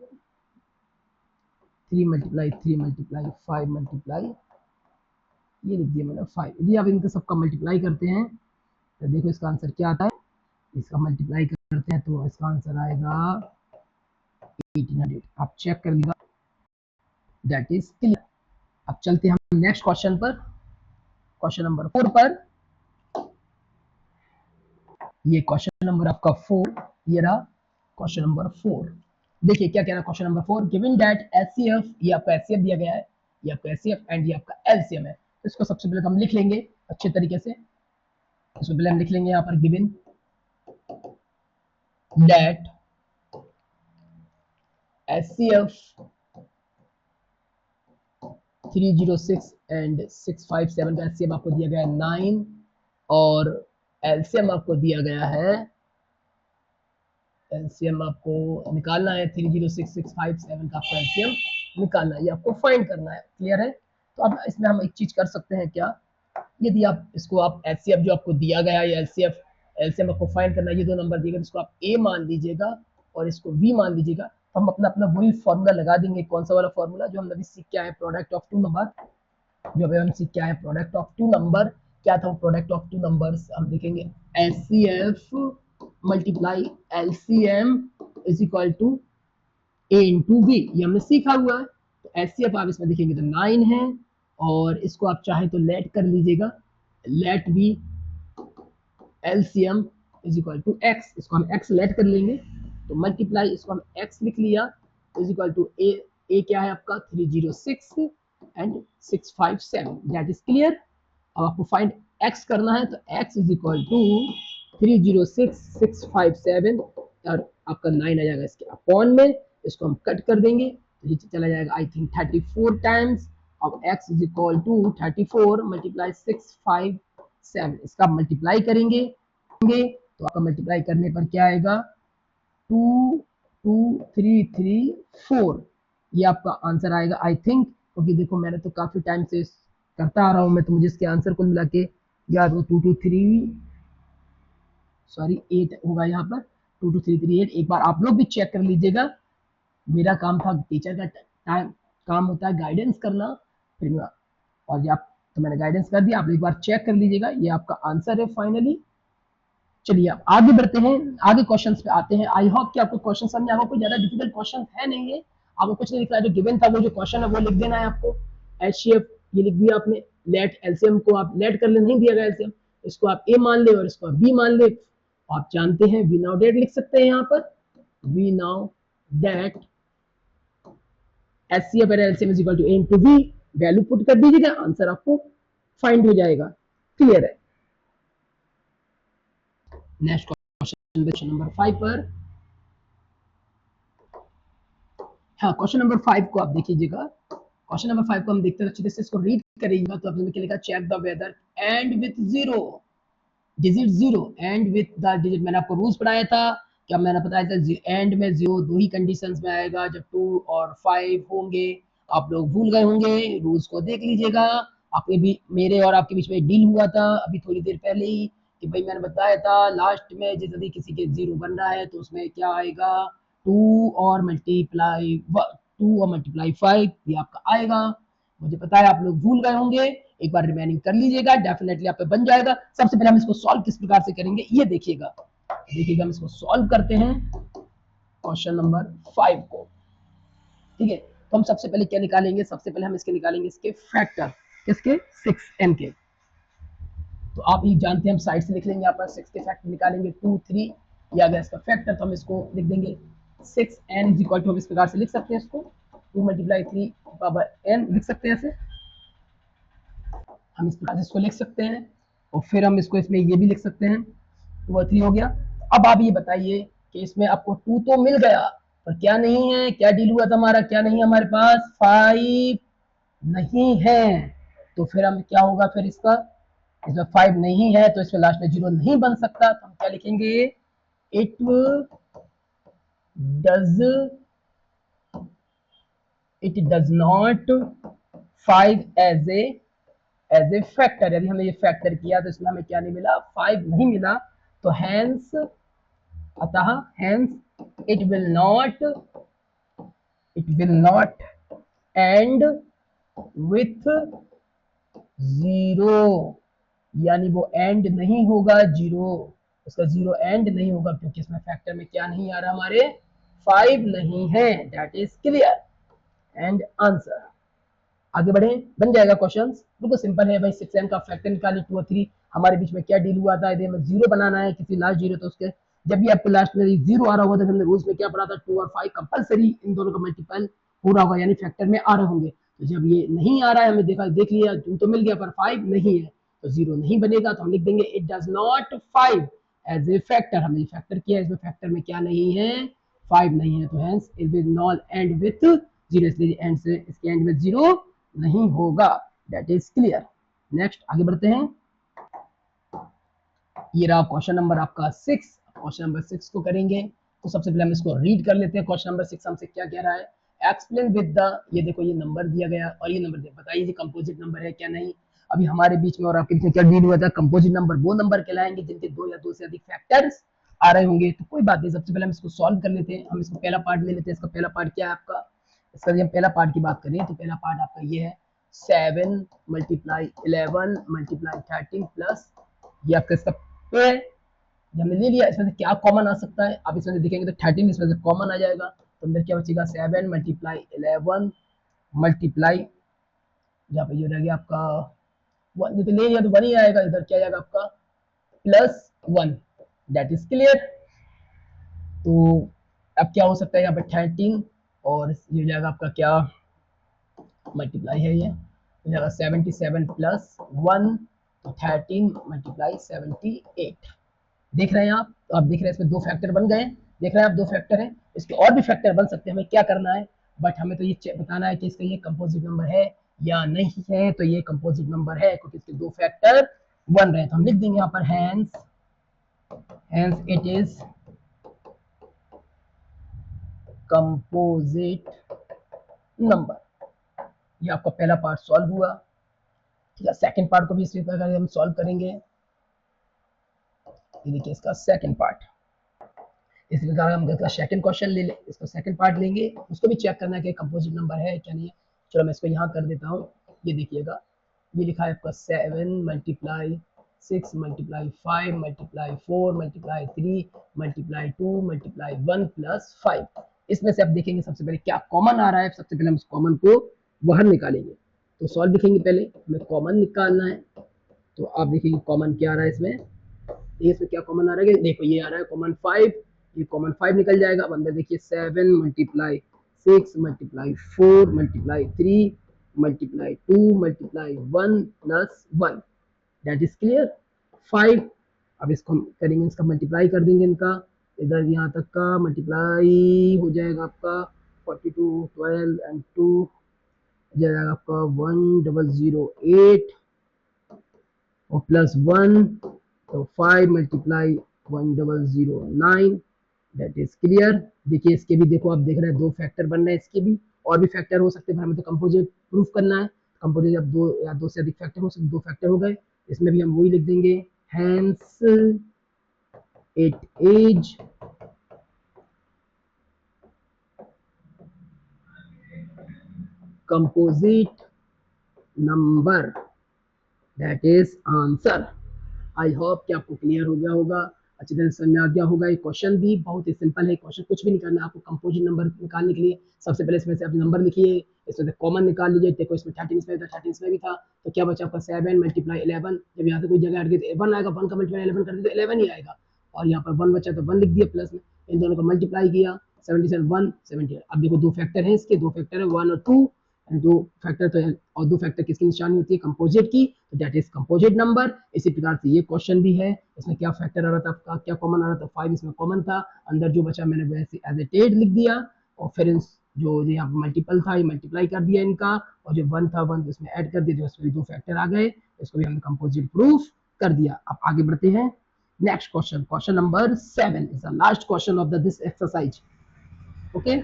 3 मल्टीप्लाई 3 मल्टीप्लाई 5 मल्टीप्लाई, ये लिख दिया मैंने 5। यदि आप इनका सबका मल्टीप्लाई करते हैं तो देखो इसका आंसर क्या आता है, इसका मल्टीप्लाई करते हैं तो इसका आंसर आएगा 1800। आप चेक कर लीजिएगा, दैट इज क्लियर। अब चलते हैं हम नेक्स्ट क्वेश्चन पर, क्वेश्चन नंबर 4 पर। ये क्वेश्चन नंबर आपका 4, ये रहा क्वेश्चन नंबर 4। देखिए क्या कह रहा है question number 4, given that HCF, ये आपका एचसीएफ दिया गया है, ये आपका एचसीएफ एंड ये आपका एलसीएम है। तो इसको सबसे पहले हम लिख लेंगे अच्छे तरीके से। इसको पहले हम लिख लेंगे यहाँ पर, गिवन दैट एचसीएफ 306 एंड 657 का एचसीएफ आपको दिया गया है 9, और एलसीएम आपको दिया गया है, एलसीएम आपको निकालना है 306657 का आपको एलसीएम निकालना है, ये आपको फाइंड करना है, क्लियर है। तो अब इसमें हम एक चीज कर सकते हैं क्या, यदि आप इसको आप एचसीएफ जो आपको दिया गया है, एलसीएफ एलसीएम आपको फाइंड करना है, ये दो नंबर दिए गए, इसको आप ए मान लीजिएगा और इसको बी मान लीजिएगा। तो हम अपना अपना वही फॉर्मूला लगा देंगे, कौन सा वाला फॉर्मूला जो हम अभी सीख के आए, प्रोडक्ट ऑफ टू नंबर, जो अभी हम सीख के आए प्रोडक्ट ऑफ टू नंबर। क्या था प्रोडक्ट ऑफ टू नंबर्स, हम देखेंगे HCF multiply LCM is equal to A into B, ये हमने सीखा हुआ है। तो एचसीएफ आप इसमें देखेंगे तो 9 है, और इसको आप चाहे तो लेट कर लीजिएगा, let B LCM is equal to x, इसको हम एक्स लेट कर लेंगे, तो मल्टीप्लाई इसको हम एक्स लिख लिया इज इक्वल टू ए क्या है आपका 306 एंड 657, दैट इज क्लियर। अब आपको फाइंड एक्स करना है, तो एक्स इज इक्वल टू 306 657 और आपका 9 आ जाएगा इसके अपॉन में, इसको हम कट कर देंगे तो ये चला जाएगा आई थिंक 34 टाइम्स। अब x is equal to 34 multiply 657, इसका मल्टीप्लाई करेंगे तो आपका मल्टीप्लाई करने पर क्या आएगा 223334, ये आपका आंसर आएगा आई थिंक, क्योंकि देखो मैंने तो काफी टाइम से करता आ रहा हूँ मैं, तो मुझे इसके आंसर कुल मिला के याद हो 223 सॉरी 8 होगा यहाँ पर 22338। एक बार आप लोग भी चेक कर लीजिएगा। मेरा काम था, टीचर का टाइम काम होता है गाइडेंस करना, फिर और ये आप तो मैंने गाइडेंस कर दिया, आप एक बार चेक कर लीजिएगा। ये आपका आंसर है फाइनली। चलिए आप आगे बढ़ते हैं, आगे क्वेश्चंस पे आते हैं। आई होप कि आपको क्वेश्चन समझ में आएगा। कोई ज्यादा डिफिकल्ट क्वेश्चन है नहीं है, आपको कुछ नहीं लिखना है, जो गिवन था वो जो क्वेश्चन है वो लिख देना है आपको। एचसीएफ ये लिख दिया आपने, लेट एलसीएम को आप लेट कर ले, नहीं दिया गया एलसीएम, इसको आप ए मान ले और इसको आप बी मान ले। आप जानते हैं वी नाउ डेट लिख सकते हैं यहाँ पर, वी नाउ डेट एचसीएफ और LCM is equal to A into B, value put कर दीजिएगा, आंसर आपको फाइंड हो जाएगा। क्लियर है। नेक्स्ट क्वेश्चन नंबर 5 पर। हाँ, क्वेश्चन नंबर 5 को आप देखिएगा। क्वेश्चन नंबर 5 को हम देखते हैं, अच्छे से इसको रीड करिएगा। तो आपने क्या लिखा, check the whether end with zero digit, zero end with the digit. मैंने आपको रूल्स पढ़ाया था, क्या मैंने बताया था, एंड में जीरो दो ही कंडीशंस में आएगा जब 2 और 5 होंगे। आप लोग भूल गए होंगे, रूल्स को देख लीजिएगा। आपके भी मेरे और आपके बीच में डील हुआ था अभी थोड़ी देर पहले ही, कि भाई मैंने बताया था लास्ट में यदि किसी के जीरो बन रहा है तो उसमें क्या आएगा, 2 और मल्टीप्लाई 5 ये आपका आएगा। मुझे पता है आप लोग भूल गए होंगे, एक बार रिमेनिंग कर लीजिएगा, डेफिनेटली आप पे बन जाएगा। सबसे पहले हम इसको सॉल्व किस प्रकार से करेंगे ये देखिएगा। देखिएगा हम इसको सॉल्व करते हैं क्वेश्चन नंबर 5 को। ठीक है, तो हम सबसे पहले क्या निकालेंगे, सबसे पहले हम इसके निकालेंगे इसके फैक्टर, किसके, 6n के। तो आप ये जानते हैं, हम साइड से लिख लेंगे यहाँ पर 6 के फैक्टर निकालेंगे, 2 3 ये आ गया इसका फैक्टर। तो हम इसको लिख देंगे 6n इज इक्वल टू, हम इस प्रकार से लिख सकते हैं इसको, 2 मल्टीप्लाई 3 पावर n लिख सकते हैं ऐसे, हम इस प्रकार से इसको लिख सकते हैं। और फिर हम इसको इसमें ये भी लिख सकते हैं, 2 और 3 हो गया। अब आप ये बताइए कि इसमें आपको 2 तो मिल गया, पर क्या नहीं है, क्या डील हुआ था हमारा, क्या नहीं है हमारे पास, 5 नहीं है। तो फिर हम क्या होगा, फिर इसका इसमें 5 नहीं है तो इसमें लास्ट में 0 नहीं बन सकता। तो हम क्या लिखेंगे, it does not 5 as a factor. यदि हमने ये फैक्टर किया तो इसमें हमें क्या नहीं मिला, 5 नहीं मिला। तो हेंस, अतः hence it will not and with zero, यानी वो एंड नहीं होगा जीरो, उसका जीरो एंड नहीं होगा, क्योंकि इसमें फैक्टर में क्या नहीं आ रहा, हमारे 5 नहीं है। That is clear and answer. आगे बढ़े, बन जाएगा क्वेश्चन, बिल्कुल सिंपल है भाई। 6n का फैक्टर निकाले, 2 और 3 हमारे बीच में क्या डील हुआ था, यदि हमें जीरो बनाना है किसी लास्ट जीरो, तो उसके जब भी आपको लास्ट में जीरो आ रहा होगा, तो हमने रूल्स में क्या पढ़ा था, 2 और 5 कंपलसरी इन दोनों का मल्टीपल हो रहा होगा, यानी फैक्टर में आ रहे होंगे। तो जब ये नहीं आ रहा है, हमें देख लिया 2 तो मिल गया पर 5 नहीं है, तो जीरो नहीं बनेगा। तो हम लिख देंगे it does not 5 as a factor. हमने फैक्टर किया, इसमें फैक्टर में क्या नहीं है, 5 नहीं है, तो hence it will not and with zero, इसलिए एंड से इसके एंड में जीरो नहीं होगा। That is clear. नेक्स्ट आगे बढ़ते हैं। ये रहा क्वेश्चन नंबर आपका 6। क्वेश्चन नंबर 6 को करेंगे, तो सबसे पहले हम इसको रीड कर लेते हैं। क्वेश्चन नंबर 6 हमसे क्या कह रहा है, एक्सप्लेन विद द, ये देखो ये नंबर दिया गया और ये नंबर दिया, बताइए कंपोजिट नंबर है क्या नहीं। अभी हमारे बीच में और आपके बीच में क्या डील हुआ था, कंपोजिट नंबर वो नंबर कहलाएंगे जिनके 2 या 2 से अधिक फैक्टर्स आ रहे होंगे। तो कोई बात नहीं, सबसे पहले हम इसको सॉल्व कर लेते हैं। हम इसको पहला पार्ट ले लेते हैं। इसका पहला पार्ट क्या है आपका, इसका हम पहला पार्ट की बात करें तो पहला पार्ट आपका ये है, 7 मल्टीप्लाई 11 मल्टीप्लाई 13 प्लस ये आपका इसका पे है, हमने ले लिया। इसमें से क्या कॉमन आ सकता है, आप इसमें से देखेंगे तो 13 इसमें से कॉमन आ जाएगा, तो अंदर क्या बचेगा, 7 मल्टीप्लाई 11 मल्टीप्लाई, जहाँ पे ये रह गया आपका 1, ये तो ले लिया तो 1 ही आएगा, इधर क्या आएगा आपका प्लस 1। That is clear. तो अब क्या हो सकता है यहाँ पे 13 और ये जाएगा आपका क्या मल्टीप्लाई है, ये हो जाएगा 77 प्लस 1, तो 13 मल्टीप्लाई 78। देख रहे हैं आप, तो आप देख रहे हैं इसमें 2 फैक्टर बन गए, देख रहे हैं आप 2 फैक्टर हैं, इसके और भी फैक्टर बन सकते हैं। हमें क्या करना है, बट हमें तो ये बताना है कि इसका ये कंपोजिट नंबर है या नहीं है। तो ये कंपोजिट नंबर है क्योंकि इसके 2 फैक्टर बन रहे हैं। तो हम लिख देंगे यहाँ पर hence it is composite number. ये आपका पहला पार्ट सॉल्व हुआ। या सेकंड पार्ट को भी इसी प्रकार हम सॉल्व करेंगे। ये देखिए इसका सेकंड पार्ट, इस प्रकार हम इसका सेकंड क्वेश्चन ले लें, इसका सेकंड पार्ट लेंगे, उसको भी चेक करना है कि कंपोजिट नंबर है क्या नहीं है। चलो मैं इसको यहाँ कर देता हूँ। ये देखिएगा, ये लिखा है आपका 7 multiply 6 multiply 5 multiply 4 multiply 3 multiply 2 multiply 1 plus 5। इसमें से आप देखेंगे सबसे पहले क्या कॉमन आ रहा है। सबसे पहले हम इस कॉमन को बाहर निकालेंगे, तो सॉल्व लिखेंगे, पहले हमें कॉमन निकालना है। तो आप देखेंगे कॉमन क्या आ रहा है इसमें, इसमें क्या कॉमन आ रहा है, देखो ये आ रहा है कॉमन 5, ये कॉमन 5 निकल जाएगा। अब अंदर देखिए 7 multiply 6 multiply 4 multiply 3 multiply 2 multiply 1 plus 1, that is clear 5। अब इसको हम करेंगे, इसका मल्टीप्लाई कर देंगे, इनका इधर यहाँ तक का मल्टीप्लाई हो जाएगा आपका 42 12 एंड 2 हो जाएगा आपका 1008 और प्लस 1, तो 5 मल्टीप्लाई 1009, दैट इज क्लियर। देखिए इसके भी देखो, आप देख रहे हैं दो फैक्टर बन रहे हैं, इसके भी और भी फैक्टर हो सकते हैं, हमें तो कंपोजिट प्रूफ करना है। कंपोजिट अब दो या दो से अधिक फैक्टर हो सकते, दो फैक्टर हो गए, इसमें भी हम वही लिख देंगे, hence it is composite number, that is answer. I hope कि आपको क्लियर हो गया होगा, अच्छी तरह समझ में आ गया होगा। ये क्वेश्चन भी बहुत ही सिंपल है, क्वेश्चन कुछ भी नहीं करना है आपको। कंपोजिट नंबर निकालने के लिए सबसे पहले इसमें से आप नंबर लिखिए, इसमें से कॉमन निकाल लीजिए। देखो इसमें 13 इसमें था, 13 इसमें भी था, तो क्या बचा आपका 7 मल्टीप्लाई 11। जब यहाँ से कोई जगह हट गई तो 1 आएगा, 1 का मल्टीप्लाई 11 कर दिया तो 11 ही आएगा। और यहाँ पर 1 बचा तो 1 लिख दिया प्लस में, इन दोनों को मल्टीप्लाई किया 77 1 70। अब देखो दो फैक्टर है इसके, दो फैक्टर है 1 और 2, दो फैक्टर तो है, और दो फैक्टर किसकी निशानी होती है, कंपोजिट की, तो दैट इज कंपोजिट नंबर। इसी प्रकार से ये क्वेश्चन भी है, इसमें क्या फैक्टर आ रहा था आपका, क्या कॉमन आ रहा था, 5 इसमें कॉमन था, अंदर जो बचा मैंने वैसे एज ए टेड लिख दिया, और फिर जो यहाँ मल्टीपल था ये मल्टीप्लाई कर दिया इनका, और जो 1 था 1 इसमें ऐड कर दिया, उसमें दो फैक्टर आ गए, इसको भी हमने कंपोजिट प्रूफ कर दिया। अब आगे बढ़ते हैं next question, question number 7 is the last question of this exercise. Okay,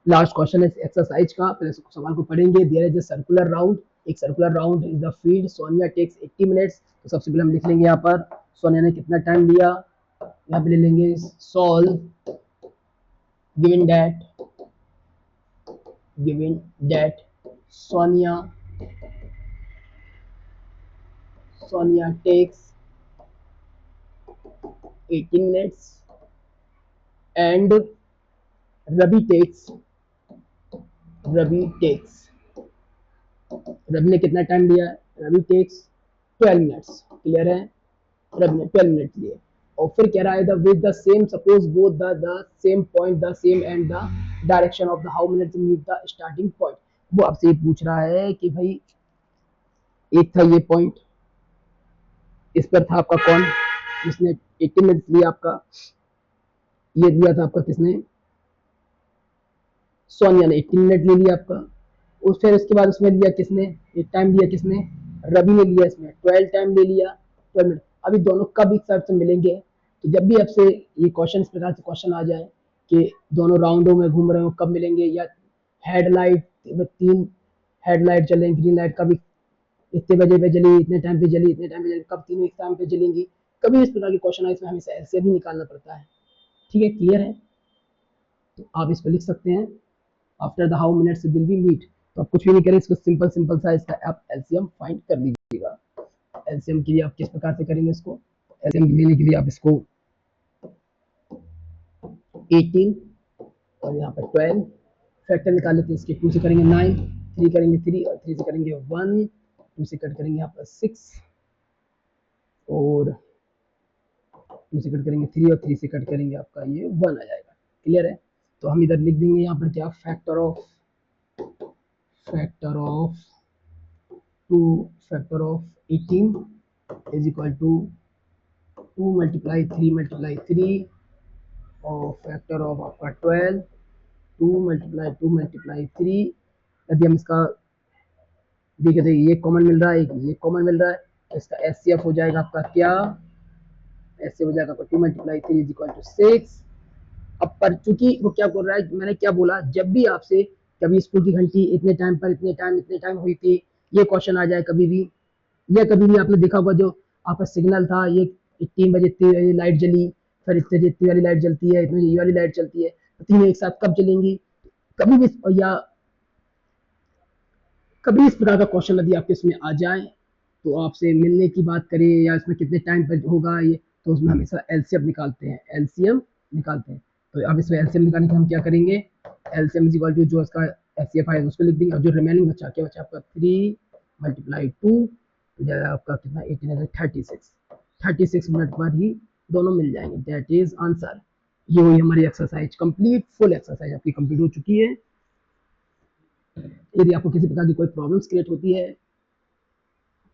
last question है एक्सरसाइज का, फिर इस सवाल को पढ़ेंगे। There is a circular round, एक circular round in the field, Sonia takes 80 minutes. तो सबसे पहले हम लिख लेंगे यहाँ पर सोनिया ने कितना टाइम लिया, यहाँ पे ले लेंगे solve given that Sonia takes 18 minutes and Ravi ने कितना टाइम लिया, रवि टेक्स 12 मिनट्स, क्लियर है, रवि ने 12 मिनट लिए। और फिर कह रहा है the with the same, suppose both the same point the same and the direction of the how minutes meet the starting point. वो आपसे ये पूछ रहा है कि भाई एक था ये पॉइंट, इस पर था आपका कौन, जिसने 80 मिनट्स लिया आपका, ये दिया था आपका किसने, सोनिया ने 18 मिनट ले लिया आपका। उस फिर उसके बाद उसमें लिया किसने, एक टाइम लिया किसने, रवि ने लिया, इसमें 12 टाइम ले लिया, 12 मिनट। अभी दोनों कब एक साथ से मिलेंगे, तो जब भी आपसे ये क्वेश्चन इस प्रकार से क्वेश्चन आ जाए कि दोनों राउंडों में घूम रहे हो कब मिलेंगे, या हेडलाइट 3 हेडलाइट चलेंगी, ग्रीन लाइट कभी इतने बजे पे जली, इतने टाइम पे जली, इतने टाइम पे जली, कब तीनों एक टाइम पे जलेंगी, कभी इस प्रकार के क्वेश्चन आए, इसमें हमें ऐसे भी निकालना पड़ता है। ठीक है, क्लियर है, तो आप इस पर लिख सकते हैं after the how minutes will be meet. तो आप कुछ भी नहीं करें, इसको सिंपल सा इसका आप एलसीएम फाइंड कर लीजिएगा। एलसीएम के लिए आप किस प्रकार से करेंगे, इसको एलसीएम लेने के लिए आप इसको 18 और यहाँ पर 12 फैक्टर निकाल लेते हैं, इसके 2 से करेंगे 9, 3 करेंगे 3 और 3 से करेंगे 1, 2 से कट करेंगे यहाँ पर 6 और 2 से कट करेंगे 3 और 3 से कट करेंगे आपका ये 1 आ जाएगा। क्लियर है, तो हम इधर लिख देंगे यहाँ पर क्या, factor of 18 is equal to 2 multiply 3 और फैक्टर ऑफ आपका 12 2 मल्टीप्लाई 3। यदि हम इसका देखिए तो ये कॉमन मिल रहा है, ये कॉमन मिल रहा है, तो इसका एचसीएफ हो जाएगा आपका क्या, ऐसे हो जाएगा 2 मल्टीप्लाई 3 इज इक्वल टू 6। अब पर चूंकि वो क्या बोल रहा है, मैंने क्या बोला, जब भी आपसे कभी स्कूल की घंटी इतने टाइम पर इतने टाइम हुई थी, ये क्वेश्चन आ जाए कभी भी, या कभी भी आपने देखा होगा जो आपका सिग्नल था, ये 3 बजे इतनी बजे लाइट जली, फिर इतने बजे इतनी वाली लाइट जलती है, इतने बजे ये वाली लाइट जलती है, तो तीनों एक साथ कब जलेंगी? कभी भी या कभी इस प्रकार का क्वेश्चन यदि आपके इसमें आ जाए, तो आपसे मिलने की बात करें या इसमें कितने टाइम पर होगा ये, तो उसमें हमेशा एलसीएम निकालते हैं, एलसीएम निकालते हैं। तो अब इसमें एलसीएम निकालने के हम क्या करेंगे, एलसीएम इज इक्वल टू जो इसका एचसीएफ है उसको लिख देंगे, और जो रिमेनिंग बचा क्या बचा आपका 3 मल्टीप्लाई 2, तो जाएगा आपका कितना 18 36, 36 मिनट पर ही दोनों मिल जाएंगे। That is answer. ये हुई हमारी एक्सरसाइज कंप्लीट, फुल एक्सरसाइज आपकी कंप्लीट हो चुकी है। यदि आपको किसी प्रकार की कोई प्रॉब्लम्स क्रिएट होती है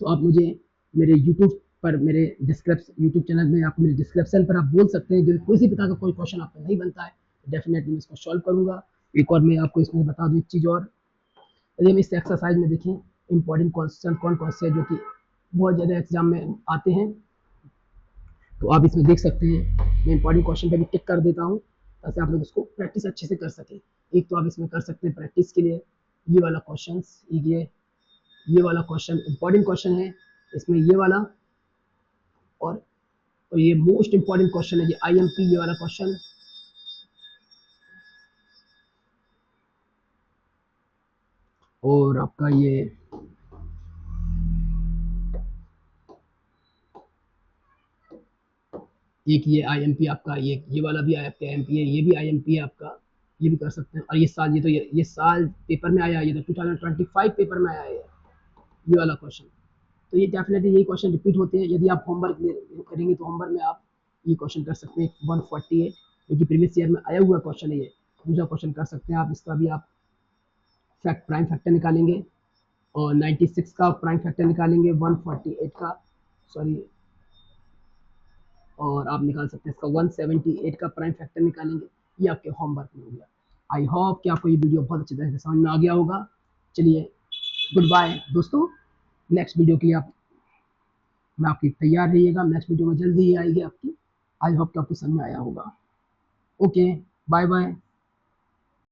तो आप मुझे मेरे यूट्यूब पर, मेरे यूट्यूब चैनल में आप मेरे डिस्क्रिप्शन पर आप बोल सकते हैं। जो किसी प्रकार का कोई क्वेश्चन आपको नहीं बनता है डेफिनेटली मैं इसको सॉल्व करूंगा। एक और मैं आपको इसमें बता दूं एक चीज़ और, यदि हम इस एक्सरसाइज में देखें इंपॉर्टेंट क्वेश्चन कौन कौन से हैं जो कि बहुत ज़्यादा एग्जाम में आते हैं, तो आप इसमें देख सकते हैं। मैं इंपॉर्टेंट क्वेश्चन पर भी टिक कर देता हूँ ताकि आप लोग इसको प्रैक्टिस अच्छे से कर सकें। एक तो आप इसमें कर सकते हैं प्रैक्टिस के लिए ये वाला क्वेश्चन, ये वाला क्वेश्चन इंपॉर्टेंट क्वेश्चन है इसमें, ये वाला, और ये मोस्ट इंपॉर्टेंट क्वेश्चन है ये आईएमपी ये वाला क्वेश्चन। और आपका ये एक ये आईएमपी आपका, ये वाला भी आपका आईएमपी है, ये भी आईएमपी है आपका, ये भी कर सकते हैं। और ये साल, ये तो ये साल पेपर में आया, ये तो 2025 पेपर में आया है ये वाला क्वेश्चन। तो ये डेफिनेटली यही क्वेश्चन रिपीट होते हैं। यदि आप होमवर्क करेंगे तो होमवर्क में आप ये क्वेश्चन कर सकते हैं 148, जो कि प्रीवियस ईयर में आया हुआ क्वेश्चन है। ये दूसरा क्वेश्चन कर सकते हैं आप, इसका भी आप प्राइम फैक्टर निकालेंगे और 96 का प्राइम फैक्टर निकालेंगे, 148 का, सॉरी, और आप निकाल सकते हैं इसका 178 का प्राइम फैक्टर निकालेंगे। ये आपके होमवर्क में हो गया। आई होप कि आपको ये वीडियो बहुत अच्छी तरह से समझ में आ गया होगा। चलिए गुड बाय दोस्तों, नेक्स्ट वीडियो के लिए आप मैं आपकी तैयार रहिएगा। नेक्स्ट वीडियो में जल्दी ही आएगी आपकी। आई होप कि आपको समझ में आया होगा। Okay, bye bye.